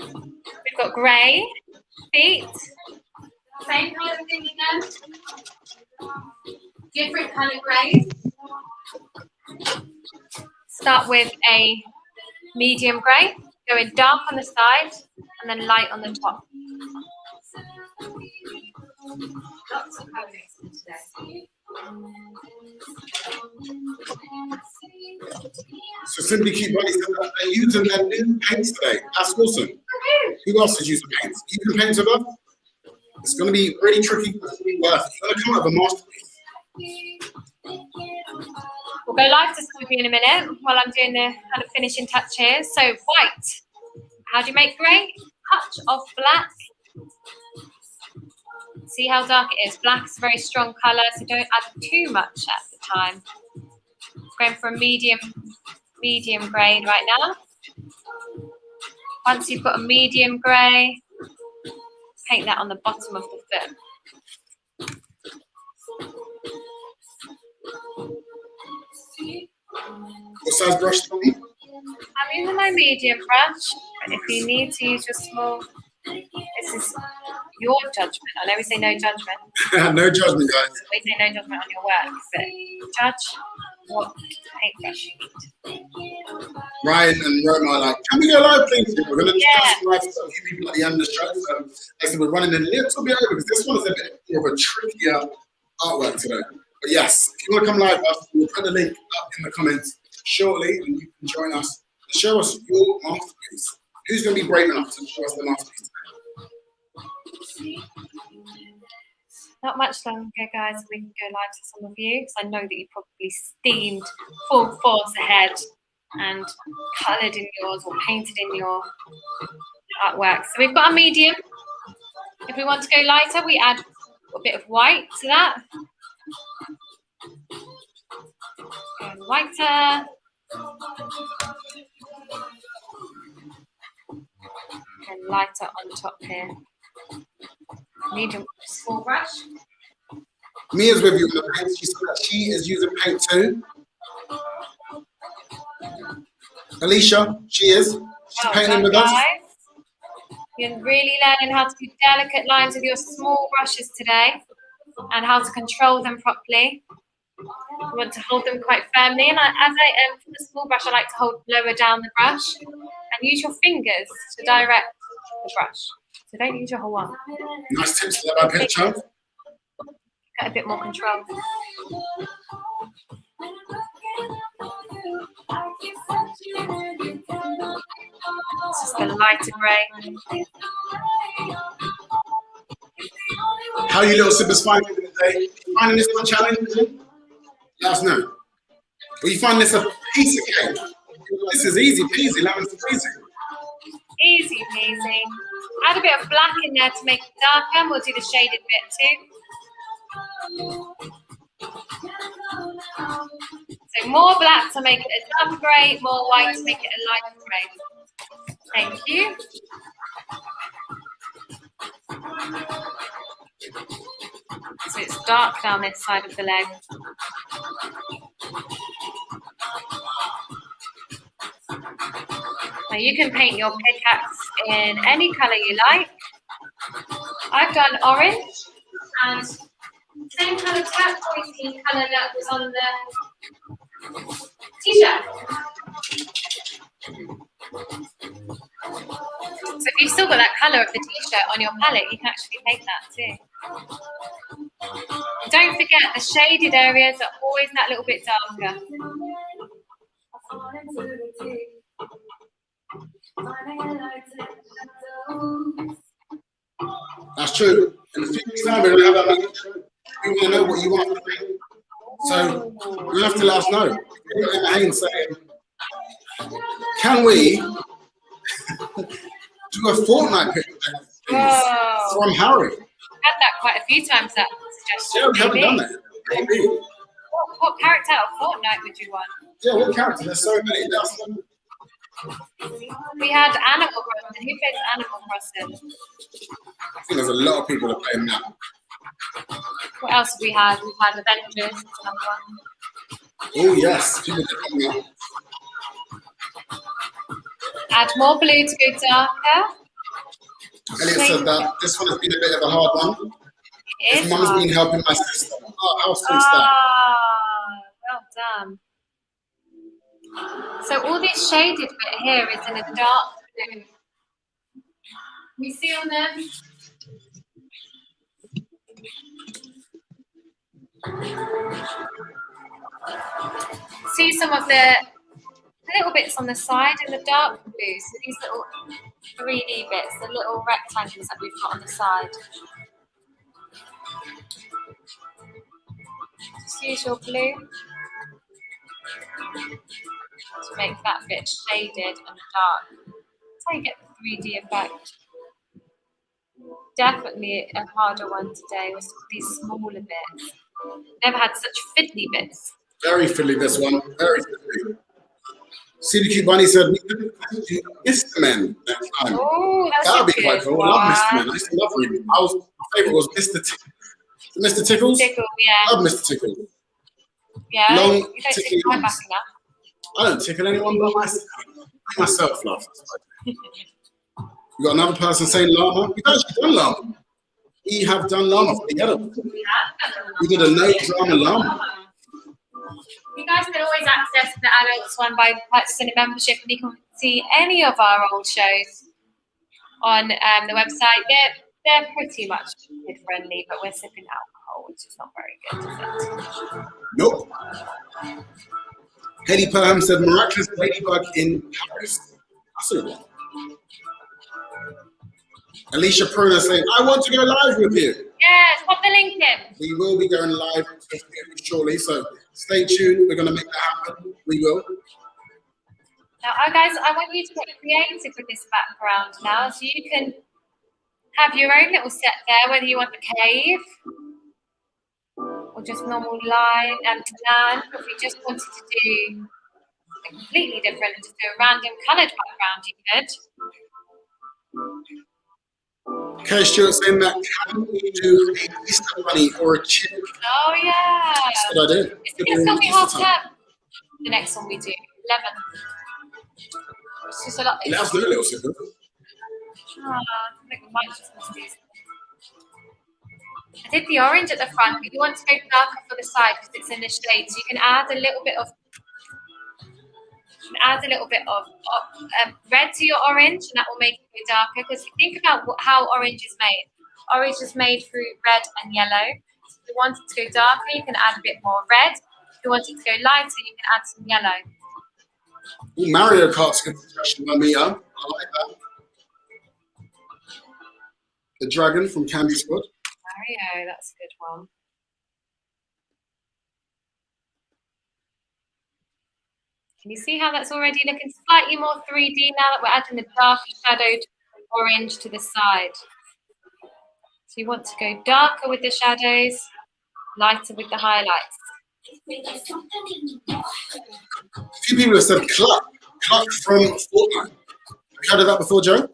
We've got grey feet. Same kind of thing again. Different colour greys. Start with a medium grey. Going dark on the side and then light on the top. Lots of colours today. So Simply Cute Bunny said that they're using their new paints today. That's awesome. Who else is using paints? You can paint with us. It's going to be really tricky, but it's really worth it. You're going to come up with a masterpiece. We'll go live to some of you in a minute while I'm doing the kind of finishing touch here. So white. How do you make grey? Touch of black. See how dark it is. Black is a very strong colour, so don't add too much at the time. Going for a medium grade right now. Once you've got a medium grey, paint that on the bottom of the foot. What size brush do you need? I'm using my medium brush, but if you need to use your small, this is your judgment. I know we say no judgment. No judgment, guys. We say no judgment on your work, but judge what paintbrush you need. Ryan and Roma are like, can we go live, please? We're going to discuss live stuff a few people at the end of the show. So I said we're running a little bit over because this one is a bit more of a trickier artwork today. But yes, if you want to come live with us, we'll put the link up in the comments shortly and you can join us to show us your masterpiece. Who's going to be brave enough to show us the masterpiece today? Not much longer, guys. We can go live to some of you because I know that you probably steamed full force ahead and coloured in yours or painted in your artwork. So we've got a medium. If we want to go lighter, we add a bit of white to that. Go lighter. And lighter on top here. Medium small brush. Mia's with you with the paint. She said that she is using paint too. Alicia, she is. She's painting with us. You're really learning how to do delicate lines with your small brushes today and how to control them properly. You want to hold them quite firmly. And for the small brush, I like to hold lower down the brush and use your fingers to direct the brush. So don't use your whole arm. Nice tips for that picture. Get a bit more control. This is the lighter grey. How are you little sippers finding it today? Finding this one challenging? Let us know. Will you find this a piece of cake? This is easy peasy, lemon squeezy. Easy peasy. Add a bit of black in there to make it darker, and we'll do the shaded bit too. So more black to make it a dark grey, more white to make it a light grey. Thank you. So it's dark down this side of the leg. Now you can paint your pickaxe in any colour you like. I've done orange and same kind of turquoise colour that was on the t-shirt. So if you've still got that colour of the t-shirt on your palette, you can actually paint that too. And don't forget, the shaded areas are always that little bit darker. That's true. In a few weeks' time, we're going to have that intro. We want to know what you want to paint. So you have to let us know. Haynes saying, can we do a fortnight picture from Harry? I've had that quite a few times, that suggestion. Yeah, we haven't done that. Maybe. What character out of Fortnite would you want? Yeah, what character? There's so many. We had Animal Crossing. Who plays Animal Crossing? I think there's a lot of people that play that. What else have we had? We've had Avengers. Oh, yes. People that come up. Add more blue to go darker. Elliot said that this one has been a bit of a hard one. His mum's been helping my sister. Oh, how sweet's that? Well done. So all this shaded bit here is in a dark blue. Can you see on there? See some of the little bits on the side in the dark blue. So these little 3D bits, the little rectangles that we've got on the side. Just use your blue to make that bit shaded and dark. That's how you get the 3D effect. Definitely a harder one today with these smaller bits. Never had such fiddly bits. Very fiddly, this one. Very fiddly. CBQ Bunny said, we could do Mr. Men next time. Oh, that would be quite cool. I love Mr. Men. I used to love reading. My favourite was Mr. Mr. Tickles? Tickle, yeah. I love Mr. Tickles. Yeah, long you don't ticking tickle my back arms. enough. I don't tickle anyone but myself, love. We got another person saying llama. We've actually done llama. We have done llama for the yellow. We did a no drama llama. You guys can always access the adults one by purchasing a membership, and you can see any of our old shows on the website. They're pretty much kid friendly, but we're sipping alcohol, which is not very good, is it? Nope. Hedy Perham said miraculous ladybug in Paris. That's a one. Alicia Pruna saying, I want to go live with you. Yes, pop the link in. We will be going live shortly, so stay tuned. We're going to make that happen. We will. Now, guys, I want you to get creative with this background now, so you can have your own little set there, whether you want the cave or just normal line and plan. If you just wanted to do a completely different and just do a random coloured background, you could. Kay Stewart saying that can we do an Easter bunny or a chick? Oh, yeah. That's what I did. It's going to still be half term. The next one we do, 11. It's just a lot. Let us know, little sister. I think we might just miss these. I did the orange at the front, but you want to go darker for the side because it's in the shade. So you can add a little bit of red to your orange, and that will make it go darker. Because think about how orange is made. Orange is made through red and yellow. So if you want it to go darker, you can add a bit more red. If you want it to go lighter, you can add some yellow. Ooh, Mario Kart's good suggestion by Mia. I like that. The dragon from Candy Squad. Mario, that's a good one. Can you see how that's already looking slightly more 3D now that we're adding the darker shadowed orange to the side? So you want to go darker with the shadows, lighter with the highlights. A few people have said Cluck. Cluck from Fortnite. Have you heard of that before, Joe?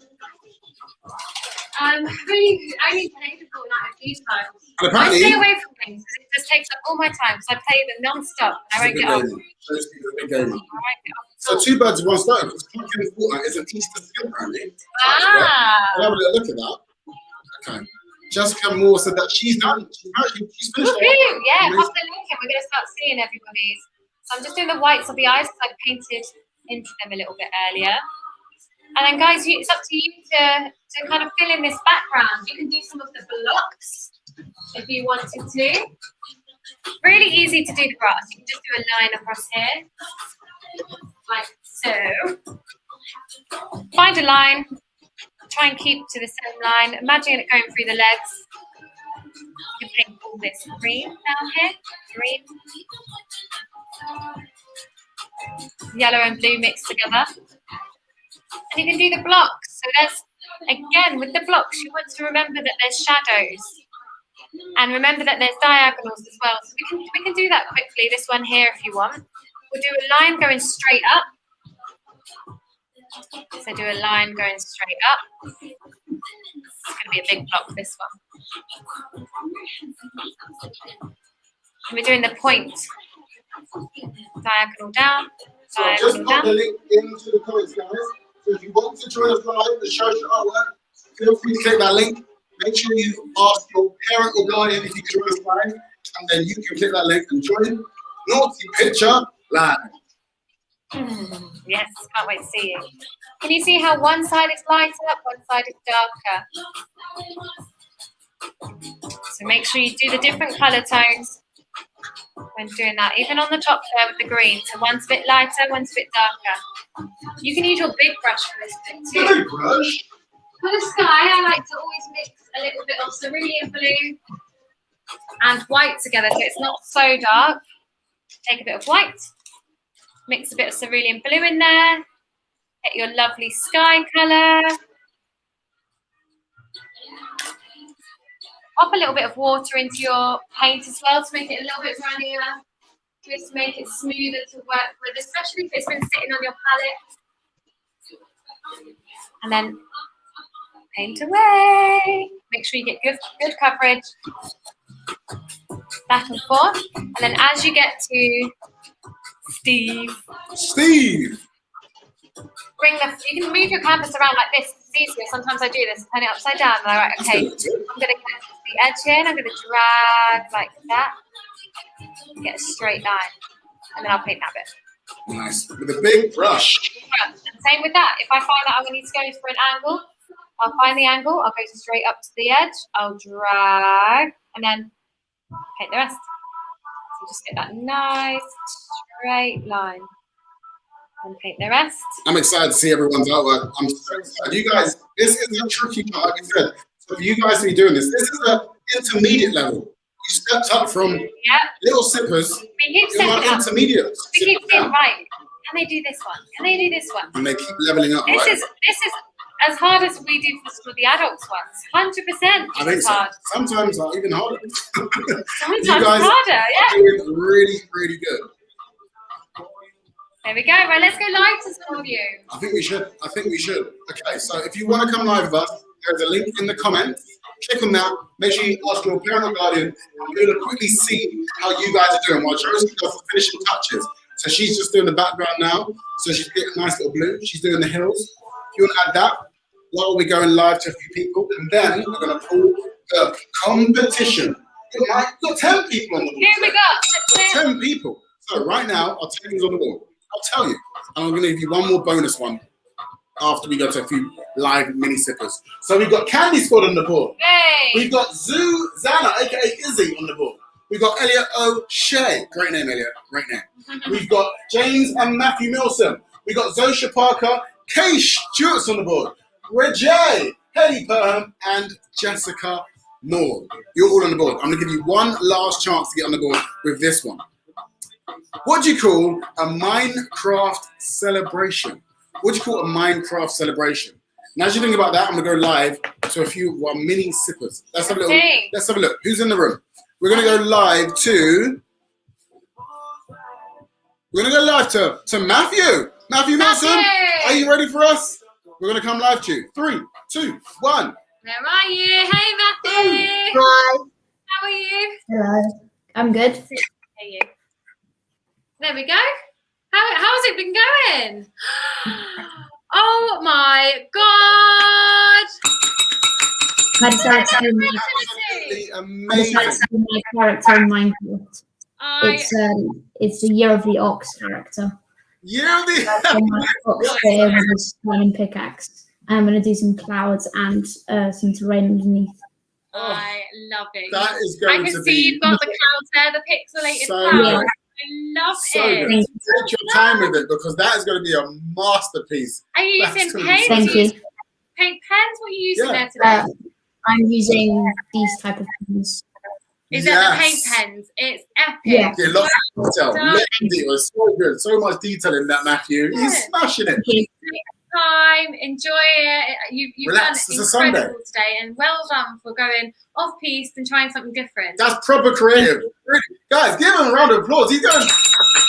Really, only played the Fortnite a few times. And apparently, I stay away from things because it just takes up all my time. So I play them non-stop. I won't get off. So two birds with one stone. Because Cluck in Fortnite is an Easter skill, apparently. Ah. We'll have a little look at that. Okay. Jessica Moore said that she's done. She's finished. Yeah, pop the link in. We're going to start seeing everybody's. So I'm just doing the whites of the eyes because I painted into them a little bit earlier. And then, guys, it's up to you to kind of fill in this background. You can do some of the blocks if you wanted to. Really easy to do the grass. You can just do a line across here, like so. Find a line. Try and keep to the same line. Imagine it going through the legs. You can paint all this green down here. Green. Yellow and blue mixed together. And you can do the blocks. So there's, again, with the blocks, you want to remember that there's shadows. And remember that there's diagonals as well. So we can do that quickly, this one here if you want. We'll do a line going straight up. So do a line going straight up. It's going to be a big block, this one. And we're doing the point. Diagonal down. So just put the link into the comments, guys. So if you want to join us live and show your artwork, feel free to click that link. Make sure you ask your parent or guardian if you can join us live, and then you can click that link and join NorteyPitcher live. Yes, can't wait to see you. Can you see how one side is lighter, one side is darker? So make sure you do the different colour tones when doing that. Even on the top there with the green. So one's a bit lighter, one's a bit darker. You can use your big brush for this bit too. Big brush? For the sky, I like to always mix a little bit of cerulean blue and white together so it's not so dark. Take a bit of white. Mix a bit of cerulean blue in there. Get your lovely sky colour. Pop a little bit of water into your paint as well to make it a little bit runnier. Just to make it smoother to work with, especially if it's been sitting on your palette. And then paint away. Make sure you get good coverage. Back and forth. And then as you get to Steve. You can move your canvas around like this. It's easier. Sometimes I do this. Turn it upside down. And I'm like, okay, I'm going to get to the edge here and I'm going to drag like that. Get a straight line. and then I'll paint that bit. Nice. With a big brush. And same with that. If I find that I need to go for an angle, I'll find the angle, I'll go straight up to the edge, I'll drag, and then paint the rest. So just get that nice straight line. And paint the rest. I'm excited to see everyone's artwork. I'm so excited. You guys, this is a tricky part, like I said. So for you guys to be doing this, this is an intermediate level. You stepped up from little sippers to intermediates. We keep saying, right, can they do this one? Can they do this one? And they keep leveling up. This right? is as hard as we do for the adults ones. 100%. I think so. Hard. Sometimes even harder. Sometimes you guys harder, yeah. are doing really, really good. There we go. Right, let's go live to some of you. I think we should. Okay, so if you want to come live with us, there's a link in the comments. Click on that. Make sure you ask your parent or guardian. And we're going to quickly see how you guys are doing while Josie does the finishing touches. So she's just doing the background now. So she's getting a nice little blue. She's doing the hills. If you want to add that, while we're going live to a few people, and then we're going to pull the competition. We've got 10 people on the board. Here we go. 10 people. So right now, our team's on the board. I'll tell you. And I'm going to give you one more bonus one after we go to a few live mini sippers. So we've got Candy Squad on the board. Hey. We've got Zuzana, aka Izzy, on the board. We've got Elliot O'Shea. Great name, Elliot. Great name. We've got James and Matthew Milson. We've got Zosha Parker. Kay Stewart's on the board. Reggie, Hedy Perham, and Jessica Moore. You're all on the board. I'm going to give you one last chance to get on the board with this one. What do you call a Minecraft celebration? What do you call a Minecraft celebration? Now, as you think about that, I'm going to go live to a few mini sippers. Let's have a little. Let's have a look. Who's in the room? We're going to go live to. We're going to go live to Matthew. Matthew Milson. Are you ready for us? We're going to come live to you. 3, 2, 1. Where are you? Hey, Matthew. Hi. How are you? Hello. I'm good. Hey, you. There we go. How's it been going? Oh my God! I decided to do my character in Minecraft. It's the Year of the Ox character. Year of the Ox here with his diamond pickaxe. And I'm going to do some clouds and some terrain underneath. I love it. That is going to be. I can see you've got the clouds there, the pixelated so clouds. Yeah. I love Good. it. Take your time with it because that is going to be a masterpiece. Are you That's using gonna be paint? so Thank you. Paint pens? What are you using there Uh, today? I'm using these type of pens. Is that the paint pens? It's epic. Yeah. Yeah, lots of detail. Done. Lots of detail. It's so good. So much detail in that, Matthew. Yeah. He's smashing it. Thank you. Time, enjoy it. You've Relax, done it's a Sunday. incredible today, and well done for going off piste and trying something different. That's proper creative. Really. Guys, give him a round of applause. He's going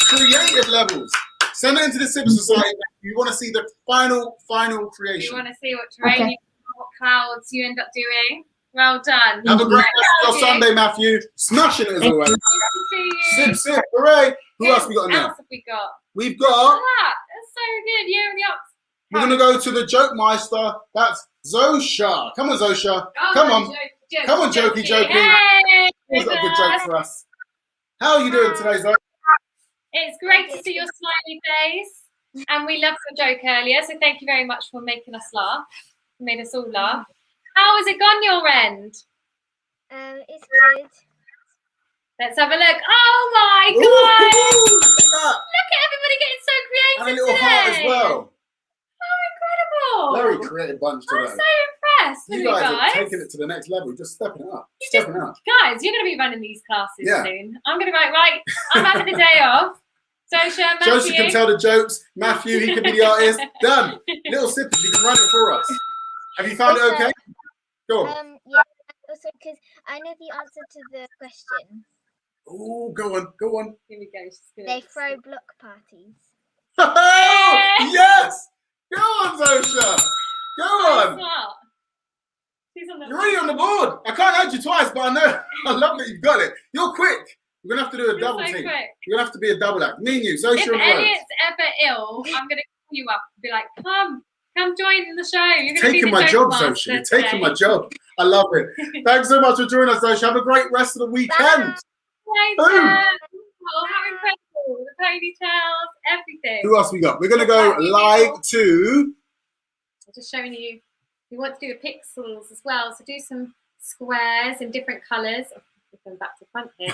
creative levels. Send it into the Civil Society. You want to see the final You creation. want to see what terrain, Okay. what clouds you end up doing. Well done. Have a great rest of your Thank you. Sunday, Matthew. Smashing it as always. Good to see you. Sip, sip, hooray. Who else we got in What there? else have we got? We've Look got, at that. That's so good. Year of the Ox. we're going to go to the Joke Meister. That's Zosha. Come on, Zosha. Come on. Come on, Jokey. Hey, He's got a good joke for us. How are you doing today, Zoe? it's great to see your smiley face. And we loved your joke earlier, so thank you very much for making us laugh. You made us all laugh. How has it gone your end? It's good. Let's have a look. Oh my Ooh, God! look Look at everybody getting so at that. And a creative little today. heart as well. Oh, Very incredible! creative bunch I'm today. so impressed with You you guys are guys. taking it to the next level. You're just stepping it up. You Stepping up. Guys, you're going to be running these classes Yeah. soon. I'm going to be right. I'm having a day off. Zosha, Matthew. Josie can tell the jokes. Matthew, he can be the artist. Done. Little sippers, you can run it for us. Have you found it okay? Go on. Yeah. Also, because I know the answer to the question. Oh, go on. Go on. Here we go. She's gonna They throw block parties. Oh, yes. Go on, Zosha. Go on. Smart. She's on the You're already on the board. I can't add you twice, but I know. I love that you've got it. You're quick. We're going to have to do a You're double so team. quick. We're going to have to be a double act. Me and you, Zosha If and Rose. Elliot's ever ill, I'm going to call you up and be like, come join the show. You're going to be Taking the my joke job, master Zosha. You're taking today. my job. I love it. Thanks so much for joining us, Zosha. Have a great rest of the weekend. Later. Oh, how incredible. The ponytails, everything. Who else we got? We're going to go live to... I'm just showing you. We want to do the pixels as well. So do some squares in different colours. Going back to front here.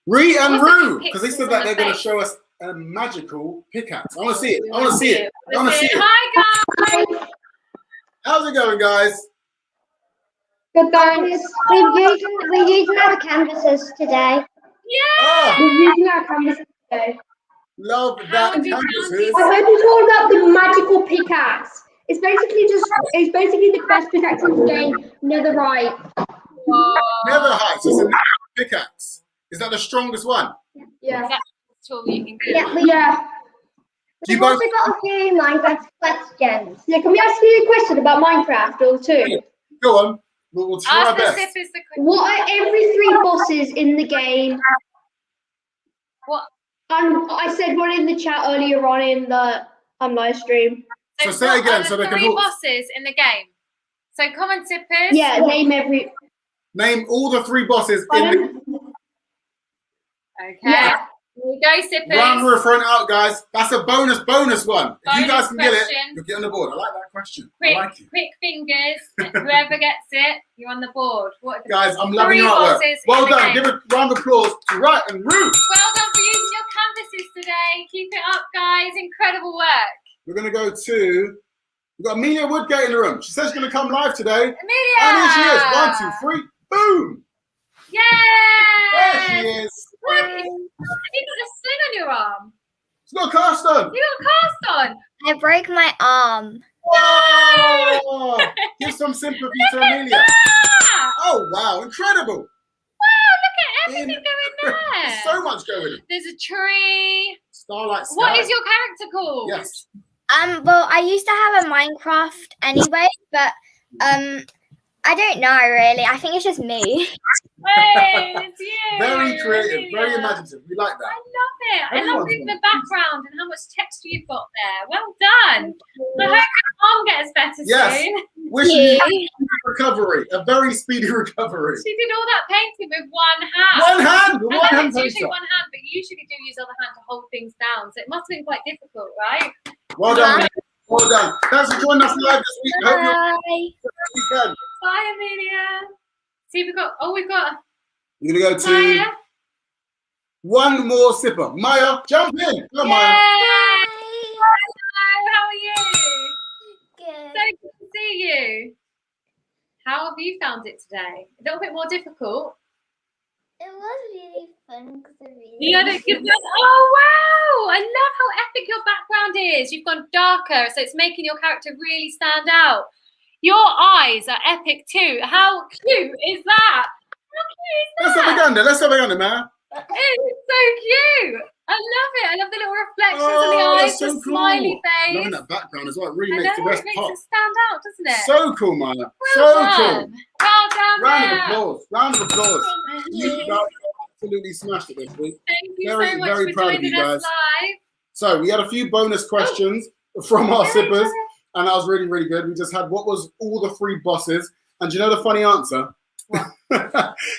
Ree and What's the Roo, because they said that they're going to show us a magical pickaxe. I want to see it. I want to see it. I want to see it. Hi, guys. How's it going, guys? Good, thanks. We're using our canvases today. Yeah. We're using our canvases today. Love How that have you canvases. I heard you talk about the magical pickaxe. It's basically the best pickaxe in the game, netherite. Netherite, so it's a natural pickaxe. Is that the strongest one? Yeah. That's the tool you can get. Yeah. Do you We've both... also got a few Minecraft questions. Yeah, can we ask you a question about Minecraft or two? Go on. We'll try our Ask the best. zippers the question. What are every 3 bosses in the game? What? I said one in the chat earlier on in the live stream. So say what again are so the they can 3 vote. bosses in the game. So common zippers. Yeah, Name all the 3 bosses in the... Okay. Yeah. Here we go, zippers. Round we're throwing out, guys. That's a bonus one. If you guys can get it, question. you'll get on the board. I like that question. Quick, I like it. quick fingers. Whoever gets it, you're on the board. What are the Guys, I'm loving 3 your artwork. bosses Well in the done. game? Give a round of applause to Right and Roo. Well done for using your canvases today. Keep it up, guys. Incredible work. We're going to go to... We've got Amelia Woodgate in the room. She says she's going to come live today. Amelia! And here she is. 1, 2, 3. Boom. Yay! There she is. Look, have you got a sling on your arm? She's got a cast on. You got a cast on. I broke my arm. Oh, give some sympathy to Amelia. that! Oh, wow. Incredible. Wow, look at everything going there. There's so much going in. There's a tree. Starlight Sky. What is your character called? Yes. Well, I used to have a Minecraft anyway, but I don't know really. I think it's just me. Hey, it's you. Very creative, Amelia. very imaginative. We like I that. love it. I love Everyone's the background and how much texture you've got there. Well done. I hope your arm gets better Yes. soon. Wishing you a speedy recovery, a very speedy recovery. She did all that painting with one hand. One hand, with I one know hand. it's usually Poster. one hand, but you usually do use other hand to hold things down. So it must have been quite difficult, right? Well done. Well done. Thanks for joining us live this week. Hope you're Bye. weekend. Bye, Amelia. See, we've got You're gonna go to Maya. one more sipper. Maya, jump in. Come on, Yay! Maya. Hello, how are you? Good. So good to see you. How have you found it today? A little bit more difficult. It was really fun because I really. You had a good one. Oh wow! I love how epic your background is. You've gone darker, so it's making your character really stand out. Your eyes are epic too. How cute is that? How cute is Let's have a that? gander. Let's have a gander, man. It's so cute. I love it. I love the little reflections on the Oh, eyes, that's so the smiley face. Loving that background as well. It really I makes know, the rest it makes pop. it stand out, doesn't it? So cool, Maya. well So done. cool. Well done, Round of Maya. applause. Round of applause. Thank You you. guys absolutely smashed it this week. Thank you Very, so much very for proud of joining you us guys. live. So we had a few bonus questions from our Very sippers, good. and that was really, really good. We just had what was all the 3 bosses, and do you know the funny answer?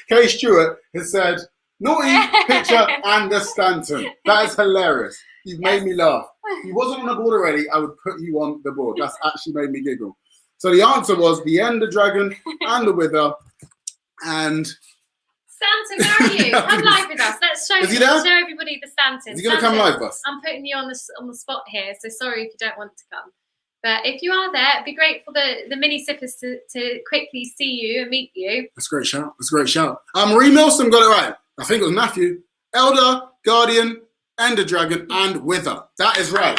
Kay Stewart has said, NorteyPitcher and the Stanton. That is hilarious. You've made me laugh. If you wasn't on the board already, I would put you on the board. That's actually made me giggle. So the answer was the Ender Dragon and the Wither, and Santa, where are you? Come live with us. Let's show, Is he there? show everybody the Santa. is he going to come live with us? I'm putting you on the spot here, so sorry if you don't want to come. But if you are there, it'd be great for the mini sippers to quickly see you and meet you. That's a great shout. That's a great shout. Marie Milsom got it right. I think it was Matthew. Elder, Guardian, Ender Dragon, and Wither. That is right.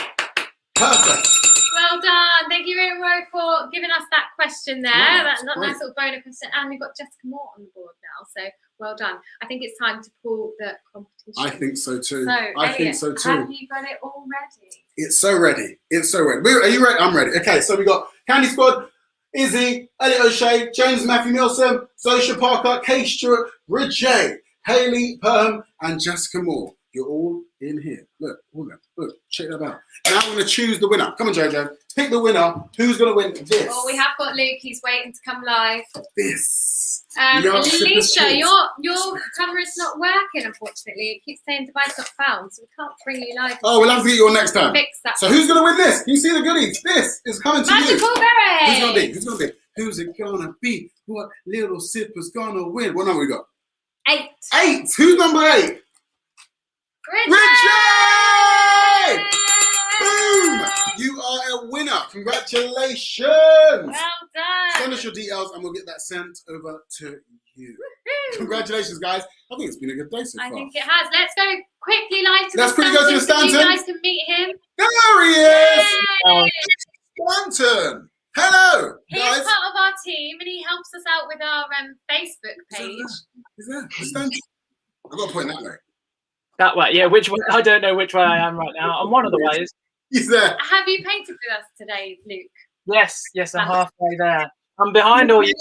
Perfect. Well done. Thank you, Ro, for giving us that question there. Yeah, That's that's a nice great. little bonus question. And we've got Jessica Moore on the board now. So well done. I think it's time to pull the competition. I think so too. So, I think Elliot, so too. have you got it all ready? It's so ready. It's so ready. Are you ready? I'm ready. Okay, so we got Candy Squad, Izzy, Elliot O'Shea, James Matthew Milsom, Sosha Parker, Kay Stewart, Bridget, Haley Perham, and Jessica Moore. You're all in here. Look, look, check that out. Now I'm going to choose the winner. Come on, Jojo. Pick the winner. Who's going to win this? Oh, we have got Luke. He's waiting to come live. This. Alicia, your camera's not working, unfortunately. It keeps saying device not found, so we can't bring you live. Oh, we'll have to get you on next time. Fix that. So who's going to win this? Can you see the goodies? This is coming to Magical you. Berry. Who's going to be? Who's going to be? Who's it going to be? What little sipper's going to win? What number we got? 8. 8. Who's number 8? Richie! Boom! You are a winner. Congratulations. Well done. Send us your details and we'll get that sent over to you. Congratulations, guys. I think it's been a good day so far. I think it has. Let's go quickly live to Let's the quickly go to the Stanton so you Stanton. guys can meet him. There he is. Yay! Stanton. Hello, He's guys. part of our team and he helps us out with our Facebook page. Is there? Stanton. I've got to point that way. That way, yeah. Which way? I don't know which way I am right now. I'm one of the ways. He's there. Have you painted with us today, Luke? Yes, I'm halfway there. I'm behind all you.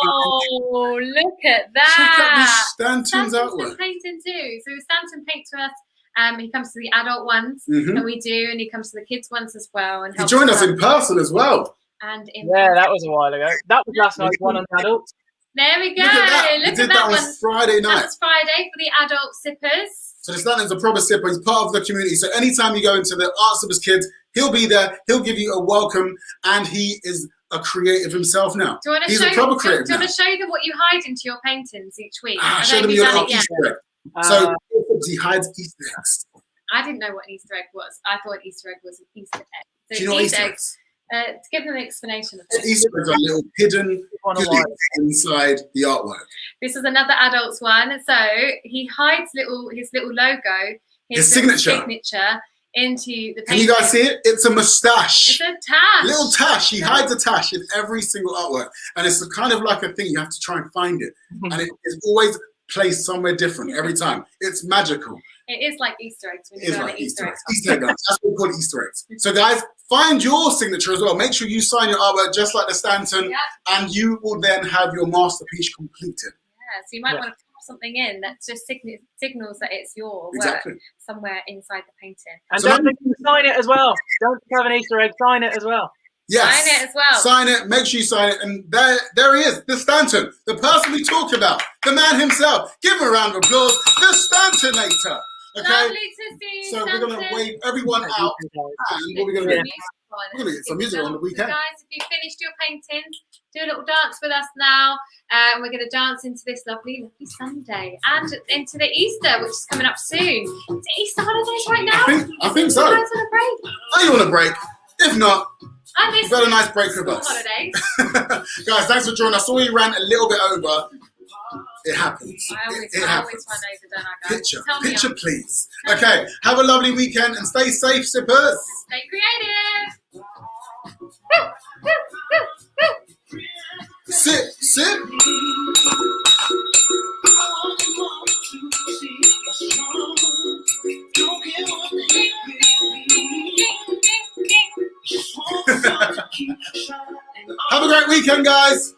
Oh, look at Check out that. this Stanton's Stanton's artwork. been painting too. So Stanton paints with us. He comes to the adult ones, Mhm. and we do, and he comes to the kids ones as well. And He helps joined us out. in person as well. And in Yeah, that was a while ago. That was last night's one on adults. There we go. Look at that. Look We did at that that on one. Friday night. That's Friday for the adult sippers. So the Stanton's a proper sipper. He's part of the community. So anytime you go into the Art Sippers Kids, he'll be there. He'll give you a welcome. And he is a creative himself now. Do you want to He's show? a proper Do creative you now. want to show them what you hide into your paintings each week? I Show don't them think your you've done little it yet. Easter egg. So he hides Easter eggs. I didn't know what an Easter egg was. I thought an Easter egg was an Easter egg. So Do you know what Easter eggs. eggs? To give them an explanation of this. Easter eggs are little hidden One on goodies one. inside the artwork. This is another adults one. So he hides his little logo, His little signature. into the painting. Can you guys see it? It's a moustache. It's a tash. Little tash. He hides a tash in every single artwork. And it's kind of like a thing. You have to try and find it. And it is always placed somewhere different every time. It's magical. It is like Easter eggs when It you is go on like the Easter eggs. Easter egg hunts. That's what we call it, Easter eggs. So guys, find your signature as well. Make sure you sign your artwork just like the Stanton. Yeah. And you will then have your masterpiece completed. Yeah, so you might want to pop something in that just signals that it's your work Exactly. somewhere inside the painting. And So don't forget to sign it as well. Don't have an Easter egg. Sign it as well. Yes. Sign it as well. Sign it. Make sure you sign it. And there he is, the Stanton, the person we talk about, the man himself. Give him a round of applause, the Stantonator. Okay. Lovely to see you, So we're going to Stanton. wave everyone out. And what are we going to do? We're going to get some music on the weekend. So guys, if you finished your paintings, do a little dance with us now. And we're going to dance into this lovely, lovely Sunday and into the Easter, which is coming up soon. Is it Easter holidays right now? I think so. You guys on a break? Are you on a break? If not, I miss you've got a nice break with school us. holidays. Guys, thanks for joining us. Saw you ran a little bit over. It happens. I always It run happens. over, don't I, guys? Picture, Tell me picture, off. please. Okay, have a lovely weekend and stay safe, sippers. Stay creative. Sip, sip. Have a great weekend, guys.